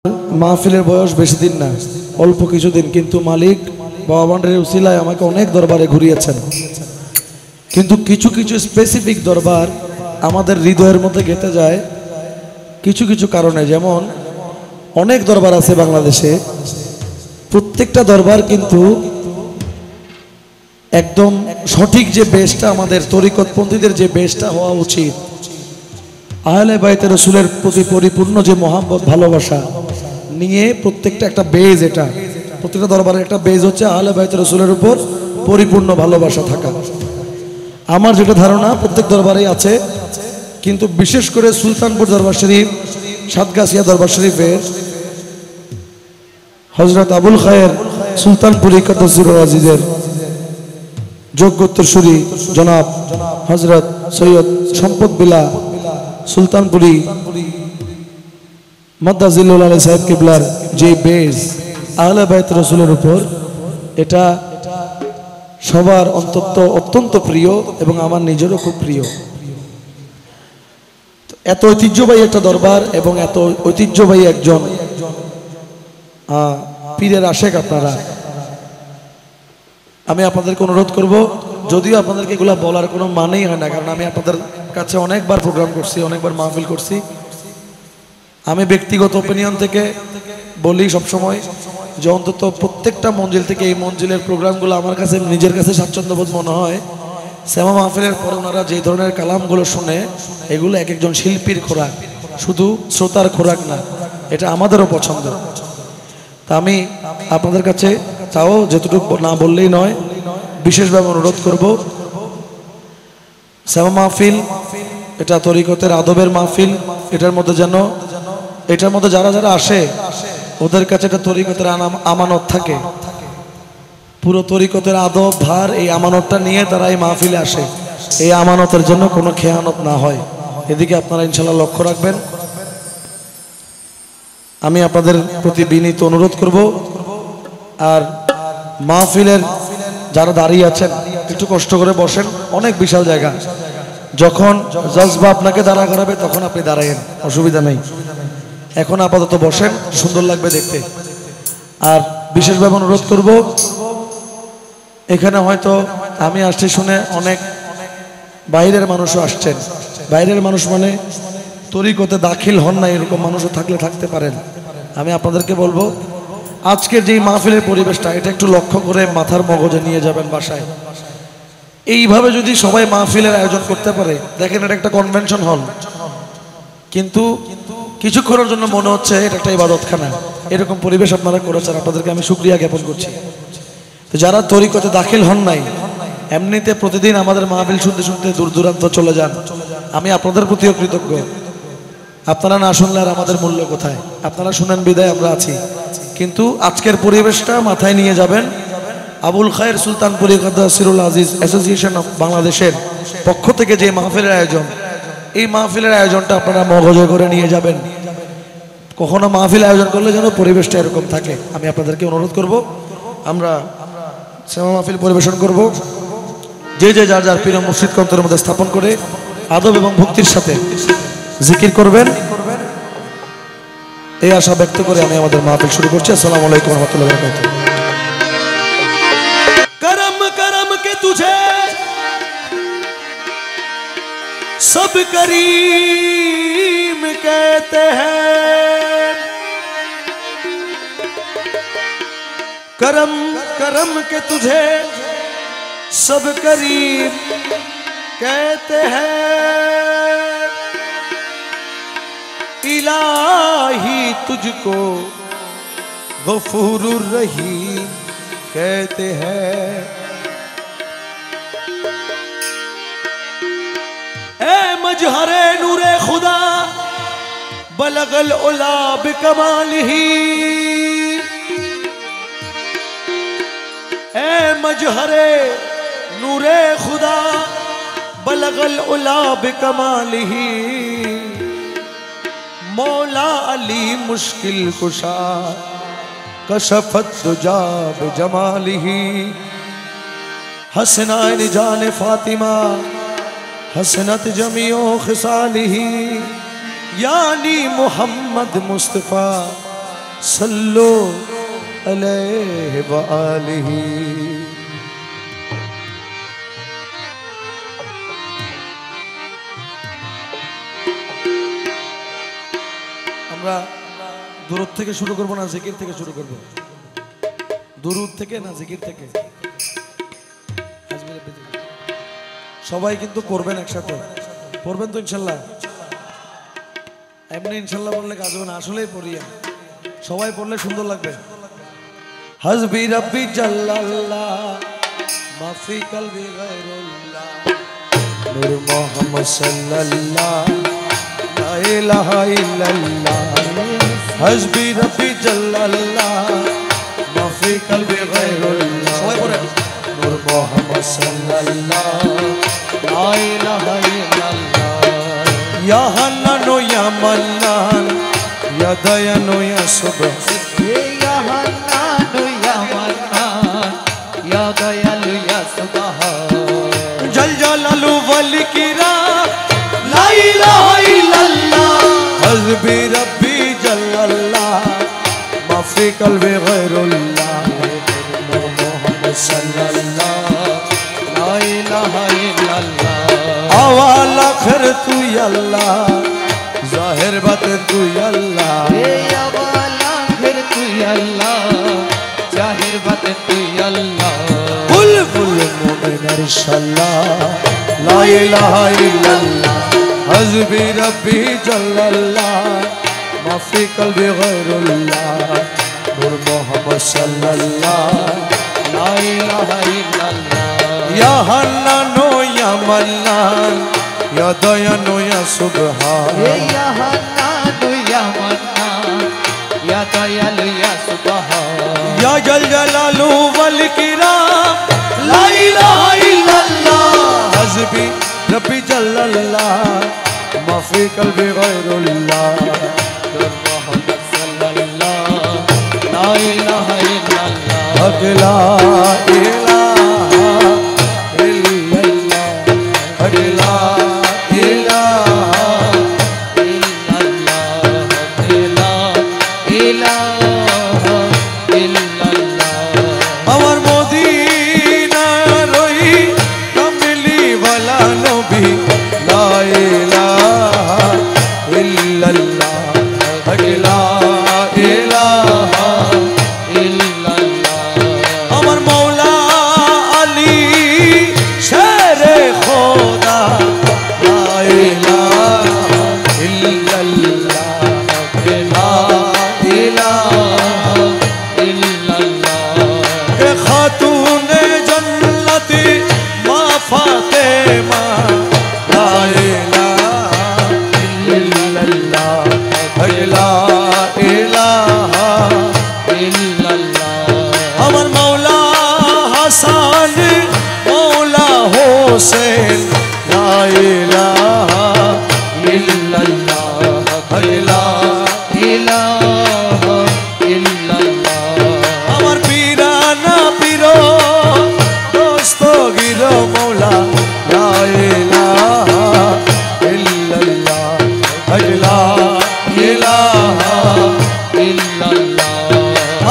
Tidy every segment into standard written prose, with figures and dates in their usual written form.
মাহফিলের বয়স বেশি দিন না, অল্প কিছুদিন, কিন্তু মালিক বাবা ভান্ডারের উসিলায় আমাকে অনেক দরবারে ঘুরিয়েছেন। কিন্তু কিছু কিছু স্পেসিফিক দরবার আমাদের হৃদয়ের মধ্যে গেঁথে যায় কিছু কিছু কারণে। যেমন অনেক দরবার আছে বাংলাদেশে, প্রত্যেকটা দরবার কিন্তু একদম সঠিক যে বেশটা আমাদের তরিকতপন্থীদের যে বেশটা হওয়া উচিত, আহলে বাইতে রাসূলের প্রতি পরিপূর্ণ যে মহাব্বত ভালোবাসা নিয়ে প্রত্যেকটা একটা বেজ, এটা প্রত্যেকটা দরবারের একটা বেজ হচ্ছে আহলে বাইতে রাসূলের উপর পরিপূর্ণ ভালোবাসা থাকা। আমার যেটা ধারণা প্রত্যেক দরবারেই আছে, কিন্তু বিশেষ করে সুলতানপুর দরবার শরীফ, সাতগাছিয়া দরবার শরীফের হযরত আবুল খায়ের সুলতানপুরি কাদ্দাসিরুল আজিজের যোগ্যোত্তরসূরি জনাব হযরত সৈয়দ সম্পদ বিলা সুলতানপুরি মাদ্দাজিল্লুল আলী সাহেব কিবলার যে বেজ আহলে বাইত রাসূলের উপর, এটা সবার অত্যন্ত প্রিয় এবং আমার নিজেরও খুব প্রিয়। এত ঐতিহ্যবাহী একটা দরবার এবং এত ঐতিহ্যবাহী একজন পীরের আশেক আপনারা, আমি আপনাদেরকে অনুরোধ করব, যদিও আপনাদেরকে এগুলো বলার কোনো মানেই হয় না, কারণ আমি আপনাদের কাছে অনেকবার প্রোগ্রাম করছি, অনেকবার মাহফিল করছি। আমি ব্যক্তিগত ওপিনিয়ন থেকে বলি সবসময় যে অন্তত প্রত্যেকটা মঞ্জিল থেকে এই মঞ্জিলের প্রোগ্রামগুলো আমার কাছে নিজের কাছে স্বাচ্ছন্দ্যবোধ মনে হয়। সেমা মাহফিলের পরে ওনারা যে ধরনের কালামগুলো শুনে, এগুলো এক একজন শিল্পীর খোরাক, শুধু শ্রোতার খোরাক না, এটা আমাদেরও পছন্দ। তা আমি আপনাদের কাছে তাও যতটুকু না বললেই নয়, বিশেষভাবে অনুরোধ করব, সেমা মাহফিল এটা তরিকতের আদবের মাহফিল, এটার মধ্যে যারা যারা আসে ওদের কাছে এটা তরিকতের আমানত থাকে। পুরো তরিকতের আদব ভার এই আমানতটা নিয়ে তারা এই মাহফিলে আসে, এই আমানতের জন্য কোনো খেয়ানত না হয়, এদিকে আপনারা ইনশাল্লাহ লক্ষ্য রাখবেন। আমি আপনাদের প্রতি বিনীত অনুরোধ করব, আর মাহফিলের যারা দাঁড়িয়ে আছেন একটু কষ্ট করে বসেন, অনেক বিশাল জায়গা, যখন জজবা আপনাকে দাঁড়া করাবে তখন আপনি দাঁড়ায়েন, অসুবিধা নেই। এখন আপাতত বসেন, সুন্দর লাগবে দেখতে। আর বিশেষভাবে অনুরোধ করব, এখানে হয়তো আমি আসছি শুনে অনেক বাইরের মানুষও আসছেন। বাইরের মানুষ মানে তরিকতে দাখিল হন না এরকম মানুষও থাকতে পারেন। আমি আপনাদেরকে বলবো, আজকের যে মাহফিলের পরিবেশটা, এটা একটু লক্ষ্য করে মাথার মগজে নিয়ে যাবেন বাসায়। এইভাবে যদি সবাই মাহফিলের আয়োজন করতে পারে, দেখেন এটা একটা কনভেনশন হল, কিন্তু কিছুক্ষণের জন্য মনে হচ্ছে এটা একটা ইবাদতখানা। এরকম পরিবেশ আপনারা করেছেন, আপনাদেরকে আমি শুকরিয়া জ্ঞাপন করছি। তো যারা তরিকতে দাখিল হন নাই, এমনিতে প্রতিদিন আমাদের মাহফিল শুনতে শুনতে দূর দূরান্ত চলে যান, আমি আপনাদের প্রতিও কৃতজ্ঞ। আপনারা না শুনলে আর আমাদের মূল্য কোথায়? আপনারা শুনেন বিদায় আমরা আছি। কিন্তু আজকের পরিবেশটা মাথায় নিয়ে যাবেন। আবুল খায়ের সুলতানপুরি কাদ্দাসিরুল আজিজ অ্যাসোসিয়েশন অফ বাংলাদেশের পক্ষ থেকে যে মাহফিলের আয়োজন, এই মাহফিলের আয়োজনটা আপনারা মগজে করে নিয়ে যাবেন। কখনো মাহফিল আয়োজন করলে যেন পরিবেশটা এরকম থাকে। আমি আপনাদেরকে অনুরোধ করব, আমরা সেমা মাহফিল পরিবেশন করব, যে যার যার পীর মুর্শিদ অন্তরের মধ্যে স্থাপন করে আদব এবং ভক্তির সাথে জিকির করবেন, এই আশা ব্যক্ত করে আমি আমাদের মাহফিল শুরু করছি। আসসালামু আলাইকুম ওয়া রাহমাতুল্লাহি ওয়া বারাকাতুহু। करम करम के तुझे सब करीम कहते हैं, करम करम के तुझे सब करीम कहते हैं, इलाही तुझको गफूरुर रहीम कहते हैं। ए मजहरे नूरे खुदा बलगल उला बिकमालिही, ए मजहरे नूरे खुदा बलगल उला बिकमालिही, मौला अली मुश्किल कुशा कशफत दुजा बिजमालिही, हसनैन जान फातिमा हसनत जमियो खिसालिही, यानी मुहम्मद मुस्तफ़ा सल्लु अलैहि व आलिहि। আমরা দুরুদ থেকে শুরু করব না জিকির থেকে শুরু করব? দুরুদ থেকে না জিকির থেকে? সবাই কিন্তু করবেন একসাথে, পড়বেন তো ইনশাল্লাহ? এমনি ইনশাল্লাহ বললে কাজ হবে না, আসলেই পড়িয়া সবাই পড়লে সুন্দর লাগবে। हस्बी रब्बी जल्लल्लाह माफी कल्बी गैरुल्लाह नूर मोहम्मद सल्लल्लाह ला इलाहा इल्लल्लाह। हस्बी रब्बी जल्लल्लाह माफी कल्बी गैरुल्लाह সবাই পড়েন। नूर मोहम्मद सल्लल्लाह ला इलाहा इल्लल्लाह। या हन्नान या मन्नान या दयान या सुबह जल जलालु वल किराम ला इलाहा इल्लल्लाह। हस्बी रब्बी जल्लल्लाह माफी कल्बी गैरुल्लाह मोहम्मद सल्लल्लाह ला इलाहा इल्लल्लाह। अवाल आखिर तू अल्लाह जाहिर बातिन तू अल्लाह। अवाल आखिर तू अल्लाह जाहिर बातिन तू अल्लाह। बुलबुल मोमिन इंशाअल्लाह ला इलाहा इल्लल्लाह। हस्बी रब्बी जल्लल्लाह माफी कल्बी गैरुल्लाह नूर मोहम्मद सल्लल्लाह ला इलाहा इल्लल्लाह। या हन्नानो या मन्नान या दयानो या सुबहान या हन्नानो या मन्नान या दयालु या सुबहान। या जल जलालु वल किराम ला इलाहा इल्लल्लाह। हस्बी रब्बी जल्लल्लाह माफी कल्बी गैरुल्लाह मोहम्मद सल्लल्लाह ला इलाहा इल्लल्लाह। हक ला इलाहा इल्लल्लाह हक ला इलाहा इल्लल्लाह हक ला इलाहा इल्लल्लाह। আমার মদিনা রই কামলি ওয়ালা নবী লা ইলাহা ইল্লাল্লাহ হক লা ইলাহা ইল্লাল্লাহ। আমার মওলা আলী শেরে খোদা লা ইলাহা ইল্লাল্লাহ হক লা ইলাহা इल्लल्लाह। खातूने जन्नती माँ फातिमा ला इलाहा इल्लल्लाह ला इलाहा इल्लल्लाह। अमर मौला हसन मौला हुसैन ला इलाहा इल्लल्लाह ला इलाहा इल्लल्लाह। আমার পীরানা পীরো দস্তগীর মওলা লা ইলাহা ইল্লাল্লাহ লা ইলাহা ইল্লাল্লাহ।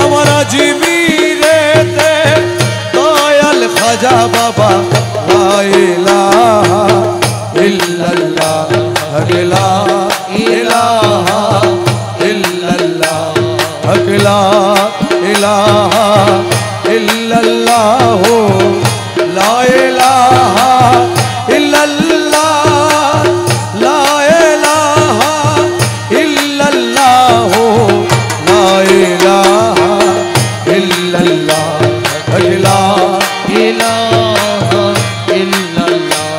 আমার আজমিরেতে দয়াল খাজা বাবা লা ইলাহা ইল্লাল্লাহ লা ইলাহা ইল্লাল্লাহ লা इलाहा इल्लल्लाह ला इलाहा इल्लल्लाह ला इलाहा इल्लल्लाह ला इलाहा इल्लल्लाह ला इलाहा इल्लल्लाह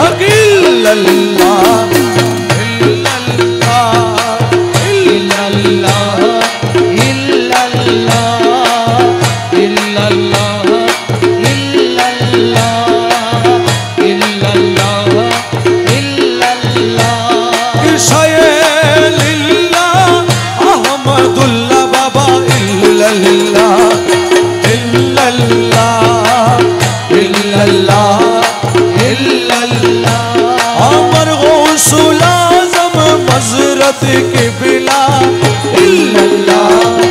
हक इल्लल्लाह के बिला इल्लल्लाह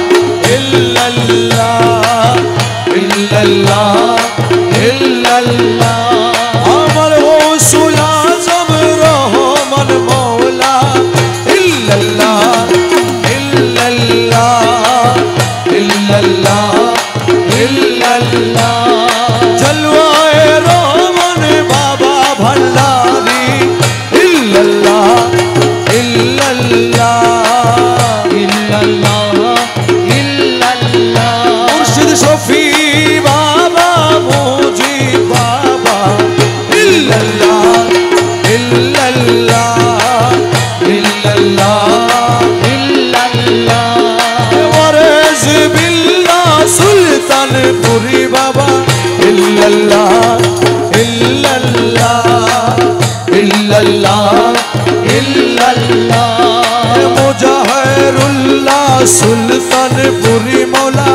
খয়রুল্লাহ সুলতানপুরি মৌলা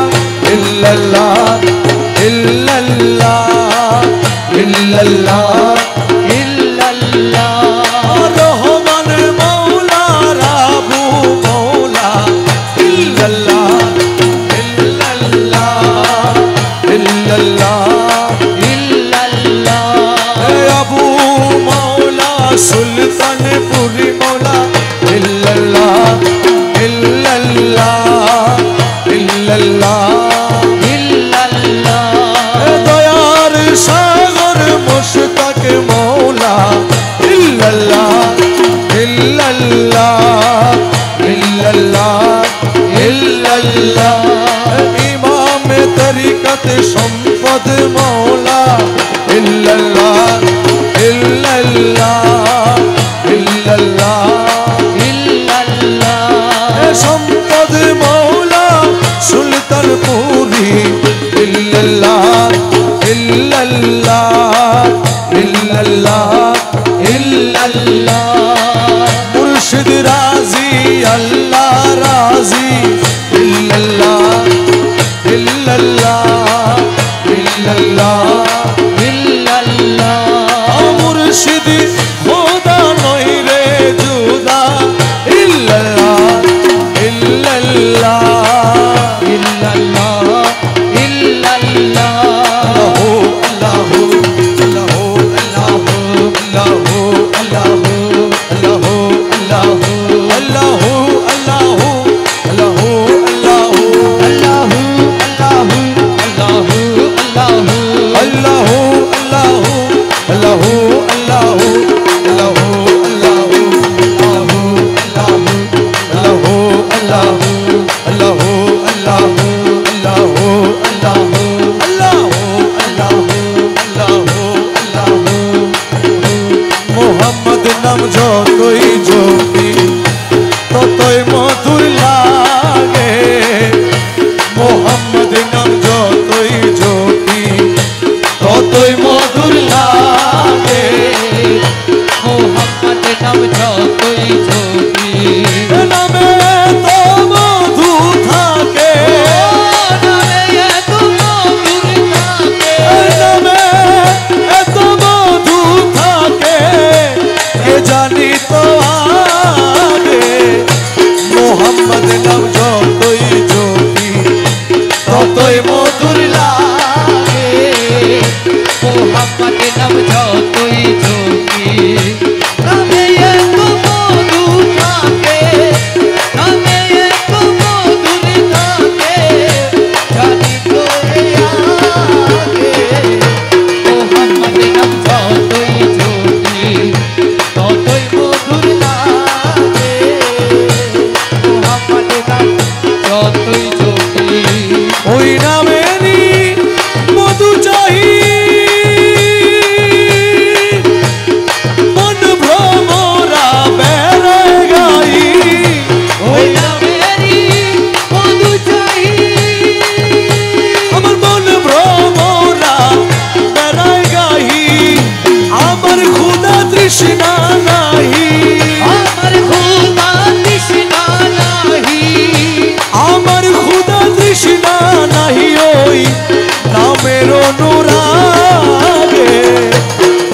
ইল্লাল্লাহ ইল্লাল্লাহ ইল্লাল্লাহ ইল্লাল্লাহ রহমান মৌলা রাবু মৌলা ইল্লাল্লাহ ইল্লাল্লাহ ইল্লাল্লাহ ইল্লাল্লাহ আবু মৌলা সুলতানপুরি মৌলা ইল্লাল্লাহ ইল্লাল্লাহ ইল্লাল্লাহ দয়ার সাগর মুশতাক মৌলা ইল্লাল্লাহ ইল্লাল্লাহ ইল্লাল্লাহ ইল্লাল্লাহ ইমাম তরিকত সম্পদ মৌলা ইল্লাল্লাহ ইল্লাল্লাহ ইল্লাল্লাহ ইল্লাল্লাহ সম্পদ মৌলা সুলতানপুরি ইল্লাল্লাহ ইল্লাল্লাহ ইল্লাল্লাহ ইল্লাল্লাহ মুর্শিদ রাজি আল্লাহ রাজি ইল্লাল্লাহ ইল্লাল্লাহ ইল্লাল্লাহ ইল্লাল্লাহ মুর্শিদ খোদা নয় রে জুদা ইল্লাল্লাহ ইল্লাল্লাহ ইল্লাল্লাহ ইল্লাল্লাহ আল্লাহু আল্লাহু আল্লাহু আল্লাহু আল্লাহু আল্লাহু আল্লাহু আল্লাহু আল্লাহু আল্লাহু আল্লাহু আল্লাহু আল্লাহু মোহাম্মদ নাম যতই জপি ততই মধুর লাগে মোহাম্মদ নাম যতই জপি ততই মধুর লাগে মোহাম্মদ নাম যতই জপি নামে তো মধু থাকে নামে এত মধুর থাকে নামে এত মধু থাকে কে জানি তো আগে মোহাম্মদ নাম যতই জপি ততই মধুর লাগে মোহাম্মদ নাম যতই জপি নামে এত মধু থাকে নামে এত মধুর থাকে জানি তো আগে মোহাম্মদ নাম যতই জপি ততই মধুর লাগে মোহাম্মদ নাম যতই জপি ওই নামেরই মধু চাই মন ভ্রমরা বেড়ায় গাই ওই নামেরই মধু চাই আমার মন ভ্রমরা বেড়ায় গাই আমার ক্ষুধা তৃষ্ণা নাহি আমার ক্ষুধা তৃষ্ণা নাহি আমার ক্ষুধা তৃষ্ণা নাহি ওই নামের অনুরাগে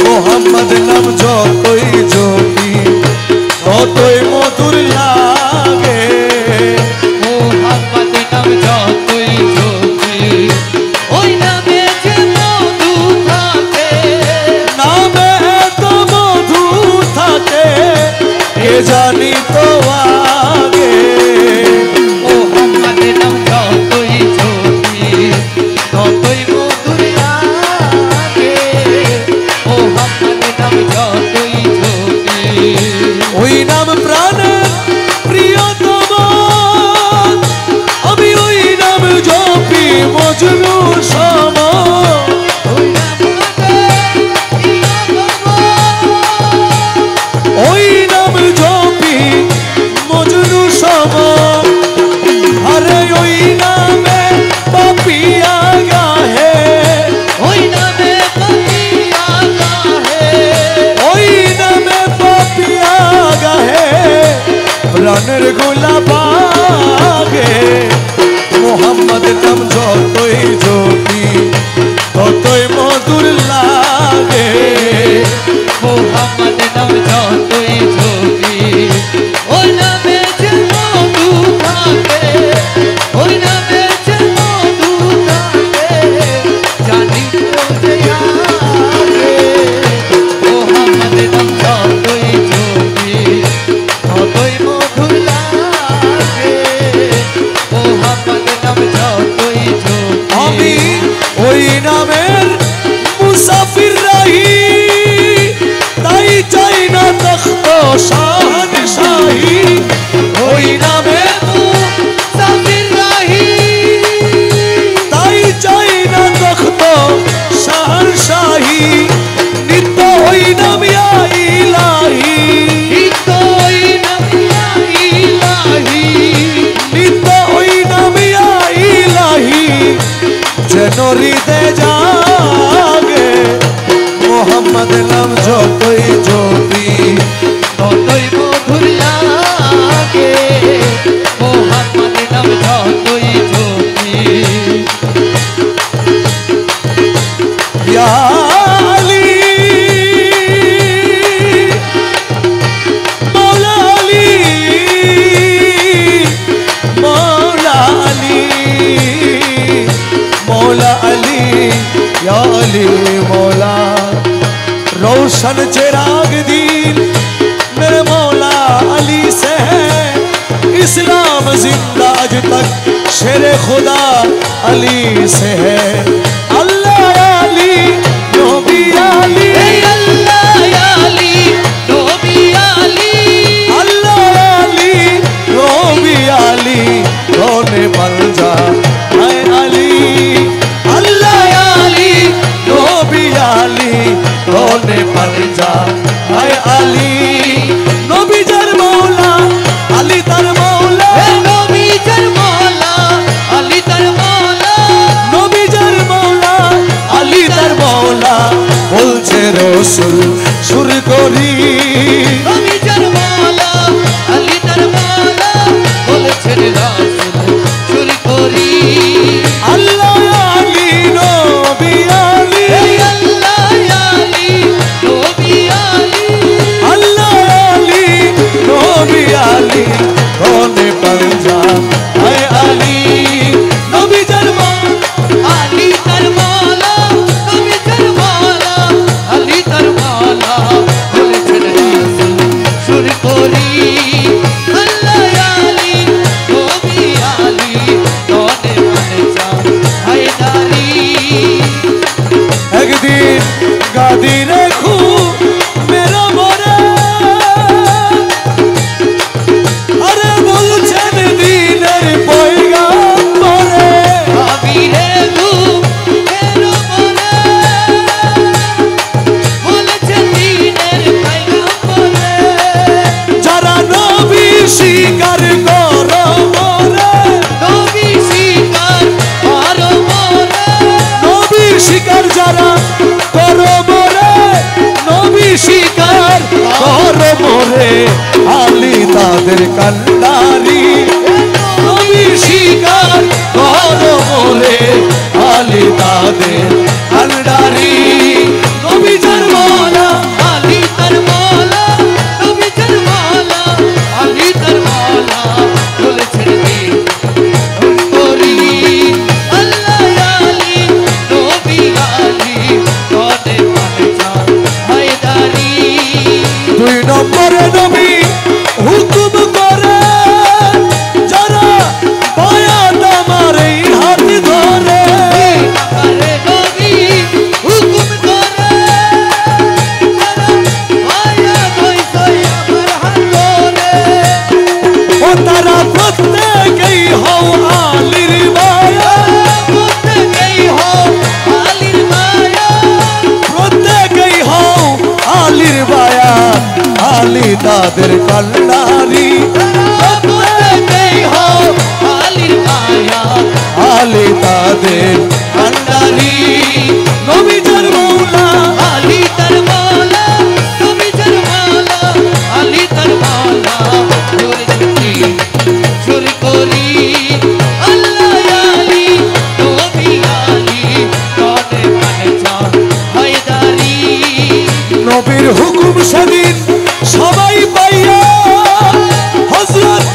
মোহাম্মদ নাম যতই জপি ততই মধুর লাগে মোহাম্মদ নাম যতই জপি ওই নামে যে মধু থাকে নামে এত মধু থাকে কে জানি তো আগে মোহাম্মদ নাম যতই জপি ততই মধুর লাগে মোহাম্মদ নাম যতই জপি ওই নাম প্রাণের প্রিয়তম আমি ওই নাম জপি মজনু সম ওই ওই নাম জপি মজনু সম আরে ওই নামে পাপিয়া গাহে ওই নামে পাপিয়া গাহে ওই নামে পাপিয়া গাহে প্রাণের গোলাপা যেন হৃদয়ে জাগে মোহাম্মদ নাম যতই জপি ততই মধুর লাগে মোহাম্মদ নাম যতই জপি ইয়া আলী মৌলা আলী মৌলা আলী मौला अली या अली मौला रोशन चिराग दीन मेरे मौला अली से है इस्लाम जिंदा आज तक शेर खुदा अली से है अल्लाह अली नबी अली अल्लाह अली नबी अली अल्लाह अली नबी अली रोने मर जा है अली रोने पर जा हाय अली नबी जर मौला अली तर मौला नबी जर मौला अली तर मौला नबी जर मौला अली तर मौला बोलছে রসুল সুর করি নবী জর মৌলা আলী তার মৌলা বলেছেন রাসূল সুর করি আল্লাহ আলী নবী আলী আল্লাহ আলী নবী আলী अल्लाह अली नबी अली रोने पर जा हाय अली नबी जर मौला আলী তার মৌলা নবী জর মৌলা আলী তার মৌলা বলেছেন রাসূল সুর করি আল্লাহ আলী নবী আলী তোনে মানে যা হায়দারি एक दिन गादी रखू मेरा मोरे अरे बोलছেন দিনের পয়গাম্বরে আবিরে তু মেরো মনে বলেছেন দিনের পয়গাম্বরে যারা নবী স্বীকার করো মোরে নবী স্বীকার করো মোরে নবী স্বীকার যারা করো মোরে নবী স্বীকার করো মোরে আলী তাদের কান্ডারি নবী স্বীকার করো মোরে আলী তাদের কান্ডারি নবী যার মৌলা আলী তার মৌলা নবী তার মৌলা আলী তার মৌলা বলেছেন দিন করি আল্লাহ আলী নবী আলী তোনে মানে যা হায়দারি দুই নম্বরে নবী হুকুম করে যারা বায়াত আমার এই হাত ধরে আরে নবী হুকুম করে মায়া কইছে আমার হাত ধরে ও তারা প্রত্যেকেই হও আলীর মায়া প্রত্যেকেই হও আলীর মায়া প্রত্যেকেই হও আলীর মায়া আলী তাদের কান্ডারি প্রত্যেকেই হও আলীর মায়া আলী তাদের কান্ডারি নবী যার মৌলা আলী তার মৌলা নবী তার মৌলা আলী তার মৌলা জোরে ছুটি সুর করি আল্লাহ আলী নবী আলী তোনে মানে যা হায়দারি নবীর হুকুম সেদিন সবাই পাইয়া হযরত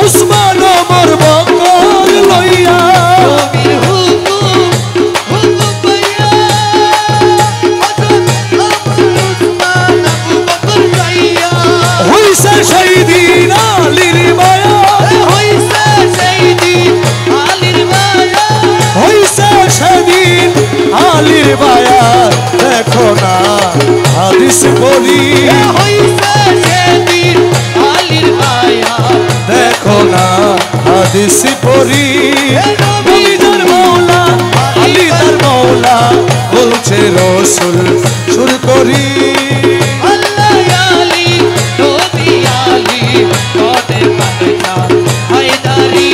উসমান ওমর বকর লইয়া নবীর হুকুম পাইয়া হযরত ওমর উসমান আবু বকর যাইয়া হইছে শহীদিন আলীর মায়া হইছে সেইদিন আলীর মায়া হইছে সেদিন আলীর মায়া দেখো না হাদিস পড়ি হইছে সেদিন আলীর মায়া দেখো না হাদিস পড়ি নবী যার মৌলা আলী তার মৌলা বলছে রসুল সুর করি আল্লাহ আলী নবী আলী তোনে মানে যা হায়দারি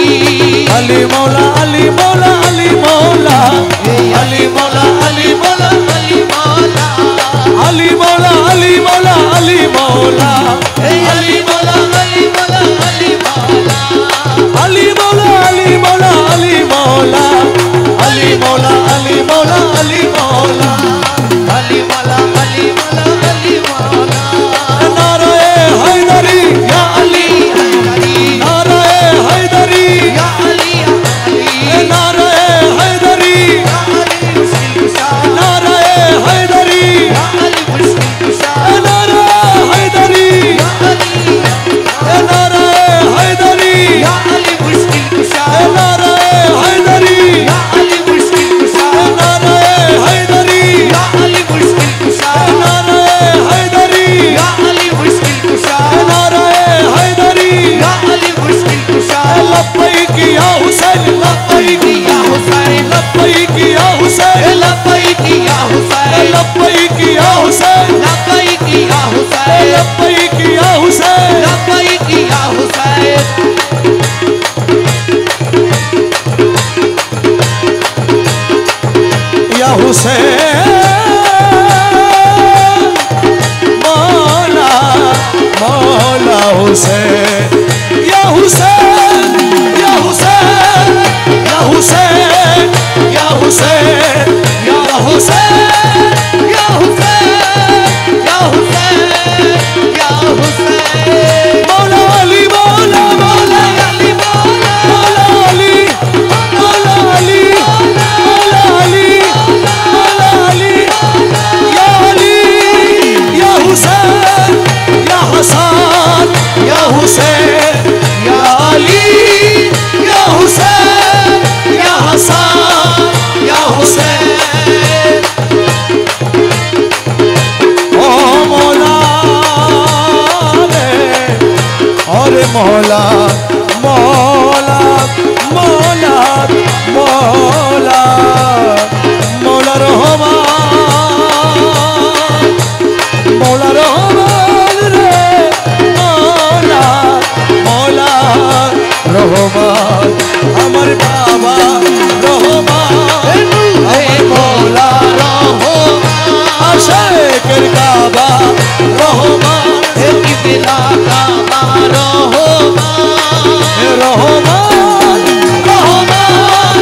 আলী মৌলা আলী মৌলা আলী মৌলা हुसैन मौला मौला हुसैन या हुसैन या हुसैन या हुसैन या हुसैन या हुसैन या हुसैन या हुसैन या हुसैन मौला अली मौला मौला अली मौला मौला अली मौला अली मौला अली मौला अली या अली या हुसैन या हसन या हुसैन या अली या हुसैन या हसन या हुसैन ओ मौला रे और मौला मौला मौला मौला मौला रहमान मौला रहमान रे मौला मौला रहमान আমার বাবা রহমান আমার মৌলা রহমান আশিকের কাবা রহমান কিবলা কাবা রহমান রহমান রহমান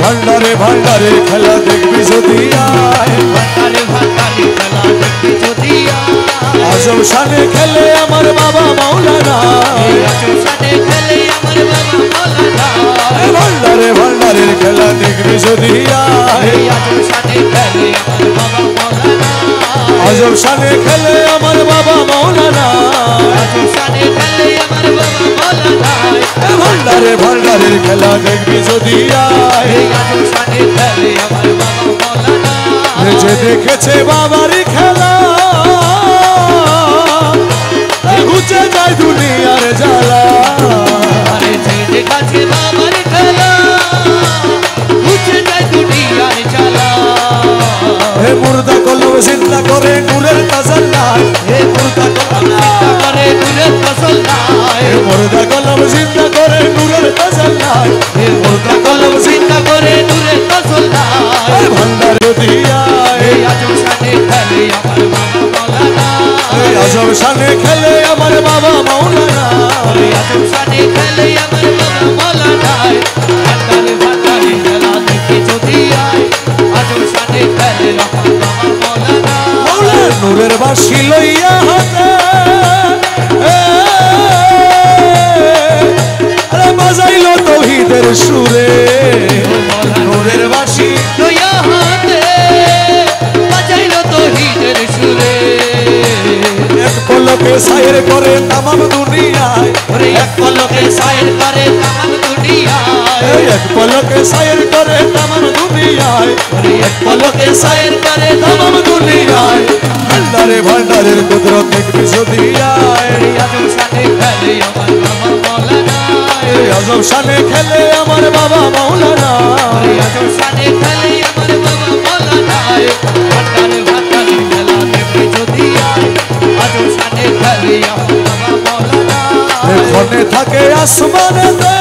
ভান্ডারে ভান্ডারে খেলা দেখবি যদি আয় আজম শানে খেলে আমার বাবা মাওলানা ভান্ডারে ভান্ডারের খেলা দেখবি যদি আয় আজম শানে খেলে আমার বাবা মাওলানা ভান্ডারে ভান্ডারের খেলা দেখবি যদি আয় যে দেখেছে বাবার খেলা ঘুচে যায় দুনিয়ার জ্বালা হে মুর্দা কলম জিন্দা করে নূরের তাজাল্লায় হে মুর্দা কলম জিন্দা করে নূরের তাজাল্লায় হে মুর্দা কলম জিন্দা করে নূরের তাজাল্লায় ভান্ডারে দিয়ায় আজম শানে খেলে আমার বাবা মাওলানা নূরের বাঁশি লইয়া হাতে আরে বাজাইলো তৌহিদের সুরে নূরের বাঁশি লইয়া হাতে বাজাইলো তৌহিদের সুরে এক পলকে সায়ের করে তামাম দুনিয়ায় এক পলকে সায়ের করে তামাম দুনিয়ায় এক পলকে সায়ের করে তামাম দুনিয়ায় এক পলকে সায়ের করে তামাম দুনিয়ায় ভান্ডারে ভান্ডারের কুদরত দেখবি যদি আয় আজম শানে খেলে আমার বাবা মাওলানা আজম শানে খেলে আমার বাবা মাওলানা আজম শানে খেলে আমার বাবা মাওলানা ভান্ডারে ভান্ডারে খেলা দেখবি যদি আয় আজম শানে খেলে আমার বাবা মাওলানা এখানে থাকে আসমানেতে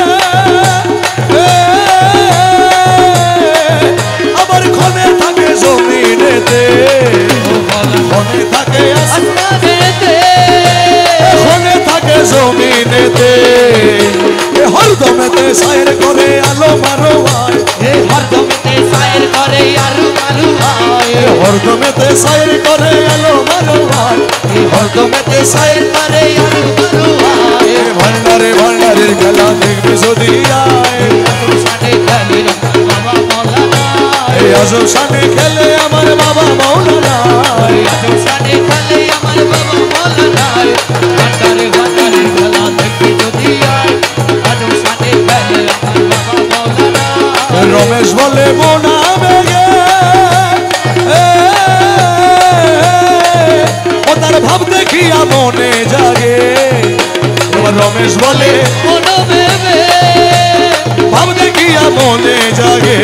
আবার ক্ষণে থাকে জমিনেতে ক্ষণে থাকে আসমানেতে ক্ষণে থাকে জমিনেতে হরদমেতে সায়ের করে আলো মারো হয় হরদমেতে সায়ের করে আলু আলু হয় হরদমেতে সায়ের করে আলো মারো হয় হরদমেতে সায়ের করে আলু আলু হয় ভান্ডারে ভান্ডারের খেলা দেখবি যদি আয় আজম শানে খেলে আমার বাবা মাওলানা আজম শানে খেলে আমার বাবা মাওলানা আজম শানে খেলে আমার বাবা মাওলানা ভান্ডারে ভান্ডারে খেলা দেখবি যদি আয় আজম শানে খেলে আমার বাবা মাওলানা রমেশ বলে মোনা বেগে ও তার ভাব দেখিয়া মনে জাগে মানুষ বলে কোনো ভেবে ভাব দেখিয়া মনে জাগে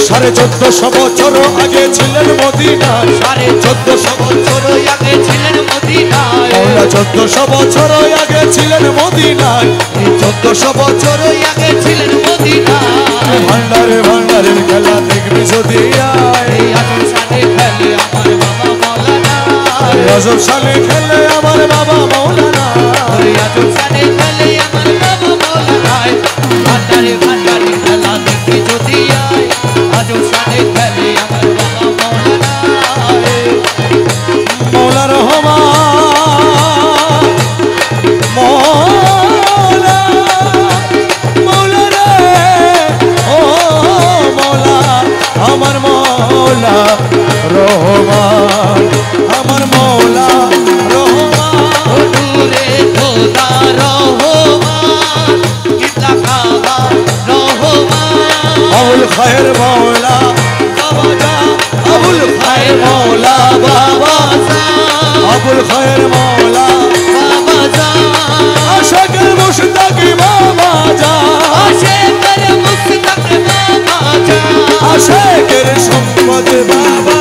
1450 বছর আগে ছিলেন মদিনায় 1450 বছর আগে ছিলেন মদিনায় মৌলা 1400 বছর আগে ছিলেন মদিনায় 1400 বছর আগে ছিলেন মদিনায় ভান্ডারে ভান্ডারের খেলা দেখবি যদি আয় এই আজম শানে খেলে আমার বাবা মাওলানা আজব সালে খেলে আমার বাবা মৌলানা এই আজম শানে খেলে আমার বাবা মাওলানা ভান্ডারে ভান্ডারে খেলা দেখবি যদি আয় আজম শানে খেলে আমার বাবা মাওলানা মৌলা রহমান মৌলা মৌলা রে ও মৌলা আমার মৌলা রহমান আমার মৌলা রহমান নূরে খোদা রহমান কিবলা কাবা রহমান আবুল খায়ের মৌলা বাবা যা আবুল খায়ের মৌলা বাবা আবুল খায়ের মৌলা বাবা জান আশাকের মুশতাকি বাবা যা আশেকের মুস্তাক বাবা জান আশাকের সম্পদ বাবা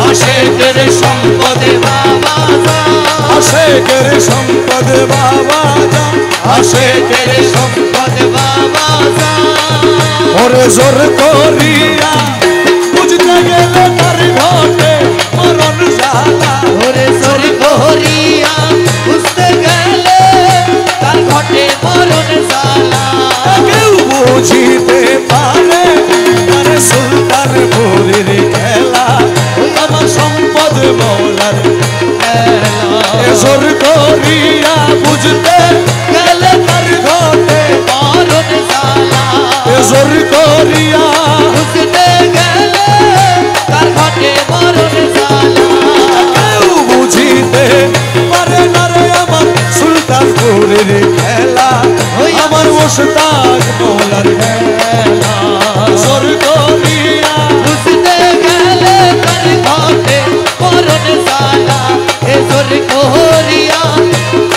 আশেকের সম্পদ বাবা জান আশাকের সম্পদ বাবা যা আশেকের সম্পদ বাবা জান ওরে জোর করিয়া বুঝতে গেলে তার ঘটে মরণ জ্বালা ওরে সরি করিয়া বুঝতে গেলে তার ঘটে মরণ জ্বালা কেউ বুঝিতে পারে আরে সুলতানপুরের খেলা আমার সম্পদ মৌলার এ জোর করিয়া বুঝতে গেলে তার ঘটে মরণ জ্বালা এ জোর করিয়া বুঝতে গেলে তার ঘটে মরণ জ্বালা কেউ বুঝিতে পারে না রে আমার সুলতানপুরের খেলা আমার মোশতাক মৌলার খেলা জোর করিয়া বুঝতে গেলে তার ঘটে মরণ জ্বালা এ জোর করিয়া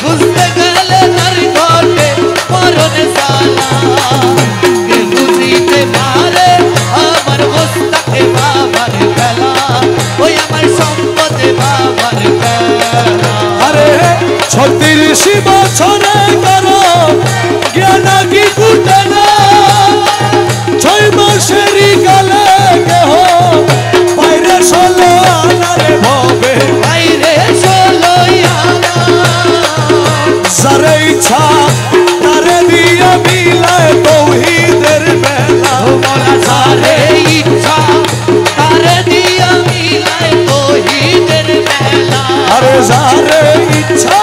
বুঝতে গেলে তার ঘটে মরণ জ্বালা কে বুঝিতে পারে আমার মোস্তাকে বাবার খেলা ওই আমার সম্পদে বাবার খেলা আরে 36 বছরে কারো জ্ঞান কি কুটে না 6 মাসেরই কালে কেহ বাইরে চলো আনারে ভবে বাইরে চলইয়া যারে ইচ্ছা তারে দিয়া মিলায় তৌহিদের বেলা মোলা সারে ইচ্ছা তারে দিয়া মিলায় তৌহিদের মেলা আরে যারে ইচ্ছা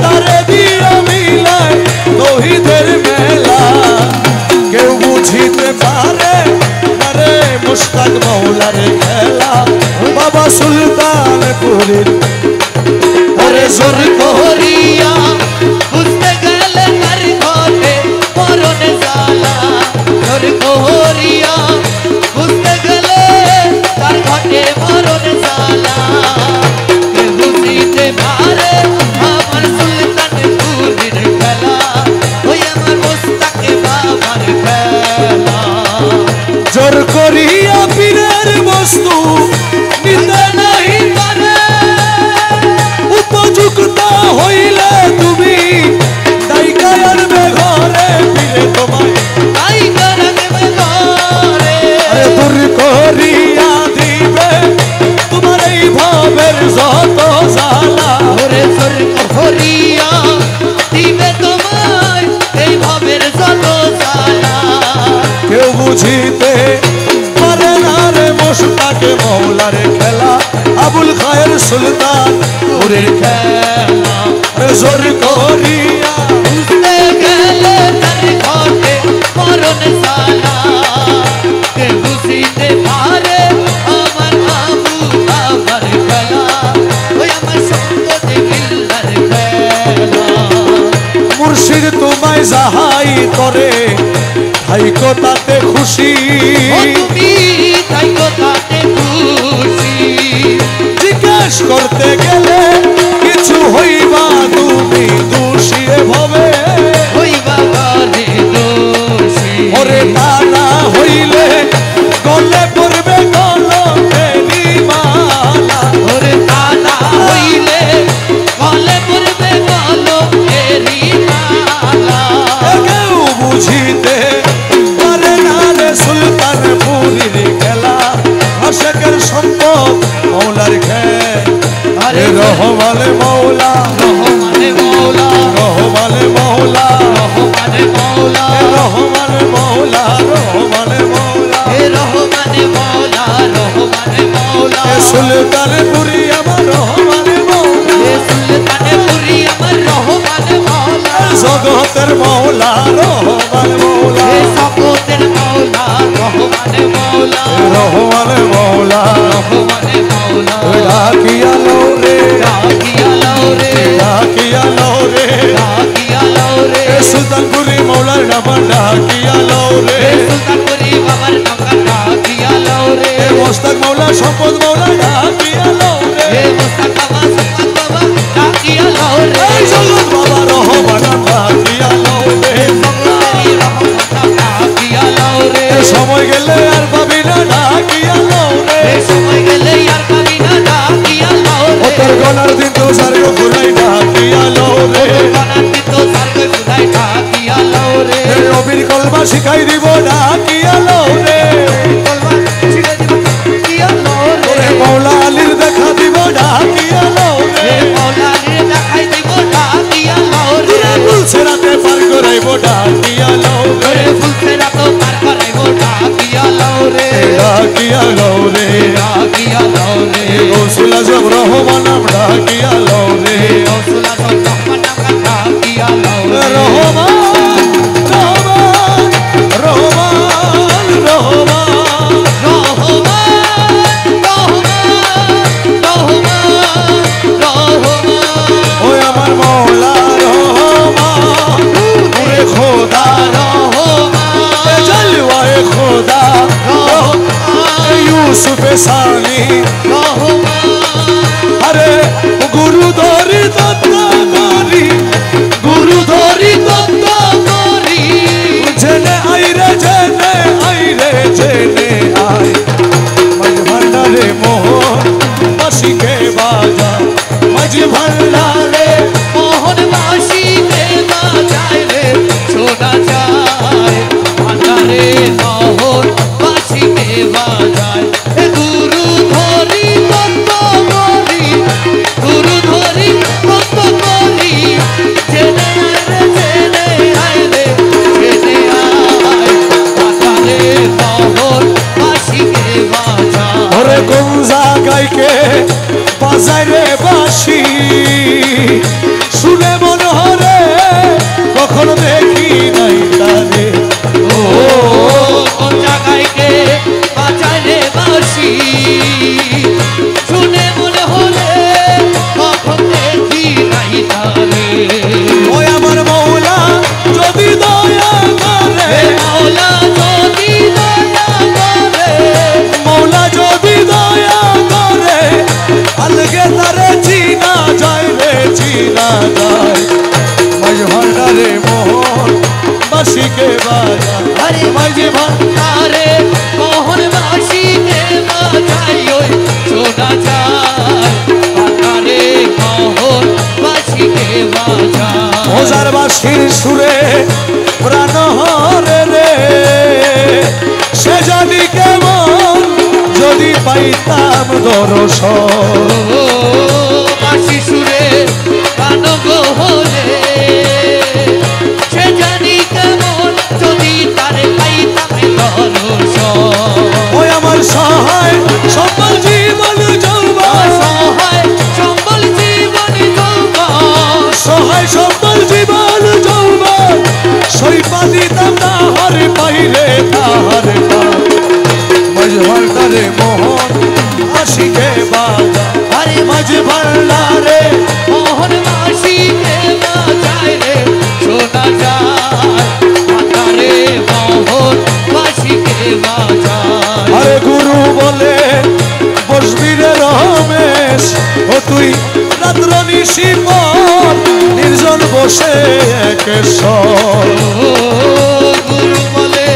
তারে দিয়া মিলায় তৌহিদের মেলা কেউ বুঝিতে পারে আরে মুশতাক মৌলার খেলা বাবা সুলতানপুরের ওরে জোর করিয়া বুঝতে গেলে তার ঘটে মরণ জ্বালা জোর করিয়া বুঝতে গেলে তার ঘটে মরণ জ্বালা কে বুঝিতে পারে আমার সুলতানপুরের খেলা ওই আমার মোস্তাকে বাবার খেলা জোর করিয়া পীরের বস্তু নিতে নাই পারে উপযুক্ত হইলে তুমি দায়িকায় আনবে ঘরে পীরে তোমায় তাই করবে ঘরে আরে দূর করিয়া দিবে তোমার এই ভাবের যত জ্বালা ওরে জোর করিয়া দিবে তোমার এই ভাবের যত জ্বালা কেউ বুঝিতে পারে না রে মোশতাকে মৌলার খেলা আবুল খায়ের সুলতান পুরের খেলা আরে জোর করিয়া বুঝতে গেলে তার ঘটে মরণ জ্বালা কে বুঝিতে পারে আমার আবু বাবার খেলা ওই আমার সম্পদে বিল্লার খেলা মুর্শিদ তোমায় যাহাই করে থাইকো তাতে খুশি ও তুমি তাই তাতে খুশি জিজ্ঞেস করতে গেলে কিছু হইবা তুমি দোষী ভব হরে রহমানে মৌলা রহমানে মৌলা রহমানে মৌলা রহমানে মৌলা রহমানে মৌলা রহমানে মৌলা হে রহমানে মৌলা রহমানে মৌলা সুলতানপুরি আমার রহমানে মৌলা হে সুলতানপুরি আমার রহমানে মৌলা জগতের মৌলা রহমান মৌলা হে জগতের মৌলা রহমানে মৌলা রহমানে মৌলা রহমানে মৌলা ডাকিয়া লো রে ডাকিয়া লাও রে ডাকিয়া লো রে ডাকিয়া লাও রে সুলতানপুরি মৌলার নাম ডাকিয়া লো রে হে সুলতানপুরি বাবার নাম ডাকিয়া লাও রে মোস্তাক মৌলা সম্পদ মৌলা ডাকিয়া লো রে হে মুস্তাফা সুলতান বাবা ডাকিয়া লাও রে এই জগৎ বাবা রহমান ডাকিয়া লো রে সঙ্গী রহমান ডাকিয়া লাও রে সময় গেলে আর পাবি না ডাকিয়া লো রে হে সময় গেলে আর পাবি না ডাকিয়া লাও ও রে তোর গলার দিন তো সারে ঘুরাই ডাকিয়া লো রে বানাতি তো সার্গ খুদাই ডাকিয়া লাও রে নবীর কলমা শিখাই দিব ডাকিয়া লো রে কলমা ছিড়ে দিব ডাকিয়া লাও রে ওরে মৌলা আলীর দেখা দিব ডাকিয়া লো রে হে মৌলানির দেখাই দিব ডাকিয়া লাও রে বলছে রাতে পার করাইব ডাকিয়া লো রে হে ফুলছে রাত পার করাইব ডাকিয়া লাও রে ডাকিয়া লো রে ডাকিয়া লাও রে গৌসুল আজম রহমান ডাকিয়া লো রে রসুল আজম রহমান নাম ডাকিয়া লাও রে রহমান রহমান রহমান রহমান ওই আমার মৌলা রহমান ওরে খোদা রহমান জলওয়ায়ে খোদা ইউসুফ সানি আরে গুরু ধরি দত্ত করি গুরু ধরি দত্ত করি জেনে আইরে জেনে আইরে জেনে আই মাঝ ভান্ডারে মোহন বাসিকে বাজা মাঝ ভান্ডারে মোহন বাসিতে বাজায় রে শোনা যায় ভান্ডারে মোহন বাসিতে বাজায় গুরু ধরি তত্ত্ব করি গুরু ধরি তত্ত্ব করি জেনে আয় রে জেনে আয় ভান্ডারে মোহন বাসিতে বাজায় ওরে কোন জায়গায় বাজায় রে বাসি শুনে মনে হরে কখনো দেখি নাই তারে ও কোন জায়গায় কে বাজায় রে বাঁশি শুনে মনে হলে কখন দেখি নাই তারে ওই আমার মৌলা যদি দয়া করে হে মাওলা যদি দয়া করে মৌলা যদি দয়া করে আলগে তারে চিনা যায় রে চিনা যায় মাঝ ভান্ডারে মোহন বাসিকে বাজা আরে মাঝে ভান্ডারে মোহন বাঁশিকে বাজাই ওই শোনা যায় ভান্ডারে মোহন বাঁশিকে বাজায় ওজার বাসির সুরে প্রাণ হরে রে সে জানি কেমন যদি পাইতাম দর্শন ও বাঁশি সুরে গান গোহরে সে জানি কেমন যদি তারে পাইতাম দর্শন ওই আমার সহায় সকল জীবন যৌবন সহায় সম্বল জীবন যৌবন সহায় সকল জীবন যৌবন সইপা দিতাম তাহার পাইলে তাহার মাঝ ভান্ডারে মোহন আশিকে বাজা আরে মাঝ ভান্ডারে মোহন বাঁশিকে বাজায় রে শোনা যায় ভান্ডারে মোহন বাঁশিকে বাজায় আরে গুরু বলে বসবি রে রমেশ ও তুই রাত্র নিশি পর নির্জন বসে একেশ্বর ও গুরু বলে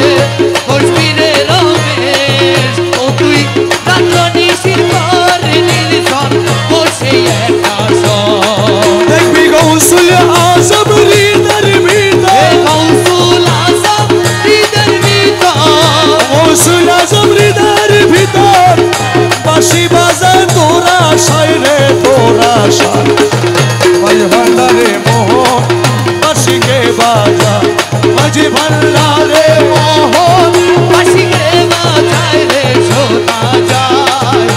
বসবি রে রমেশ ও তুই রাত্র নিশির পর নির্জন বসে একা দেখবি গৌসুল আজম হৃদয়ের হে ভিতর গৌসুল আজম হৃদয়ের ভিতর গৌসুল আজম হৃদয়ের ভিতর বাঁশি বাজায় তোরা সাইরে তোরা আশা ভাই ভান্ডারে মোহন বাসিকে বাজা মাঝি ভান্ডারে মোহন বাসিকে বাজায় রে শোনা যায়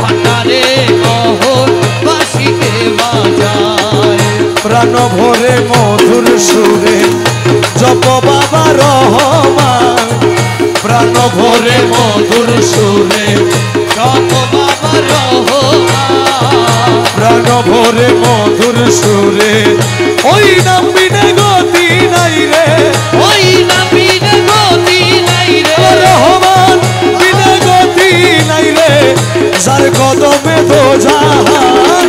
ভান্ডারে মোহন বাসিকে বাজায় প্রাণ ভরে মধুর সুরে জপ বাবা রহমান প্রাণ ভরে মধুর সুরে জপ বাবা রহমান প্রাণ ভরে মধুর সুরে ওই নাম বিনে গতি নাই রে ওই না বিনে গতি নাই রে রহমান বিনে গতি নাই রে যার কদমে তো জাহান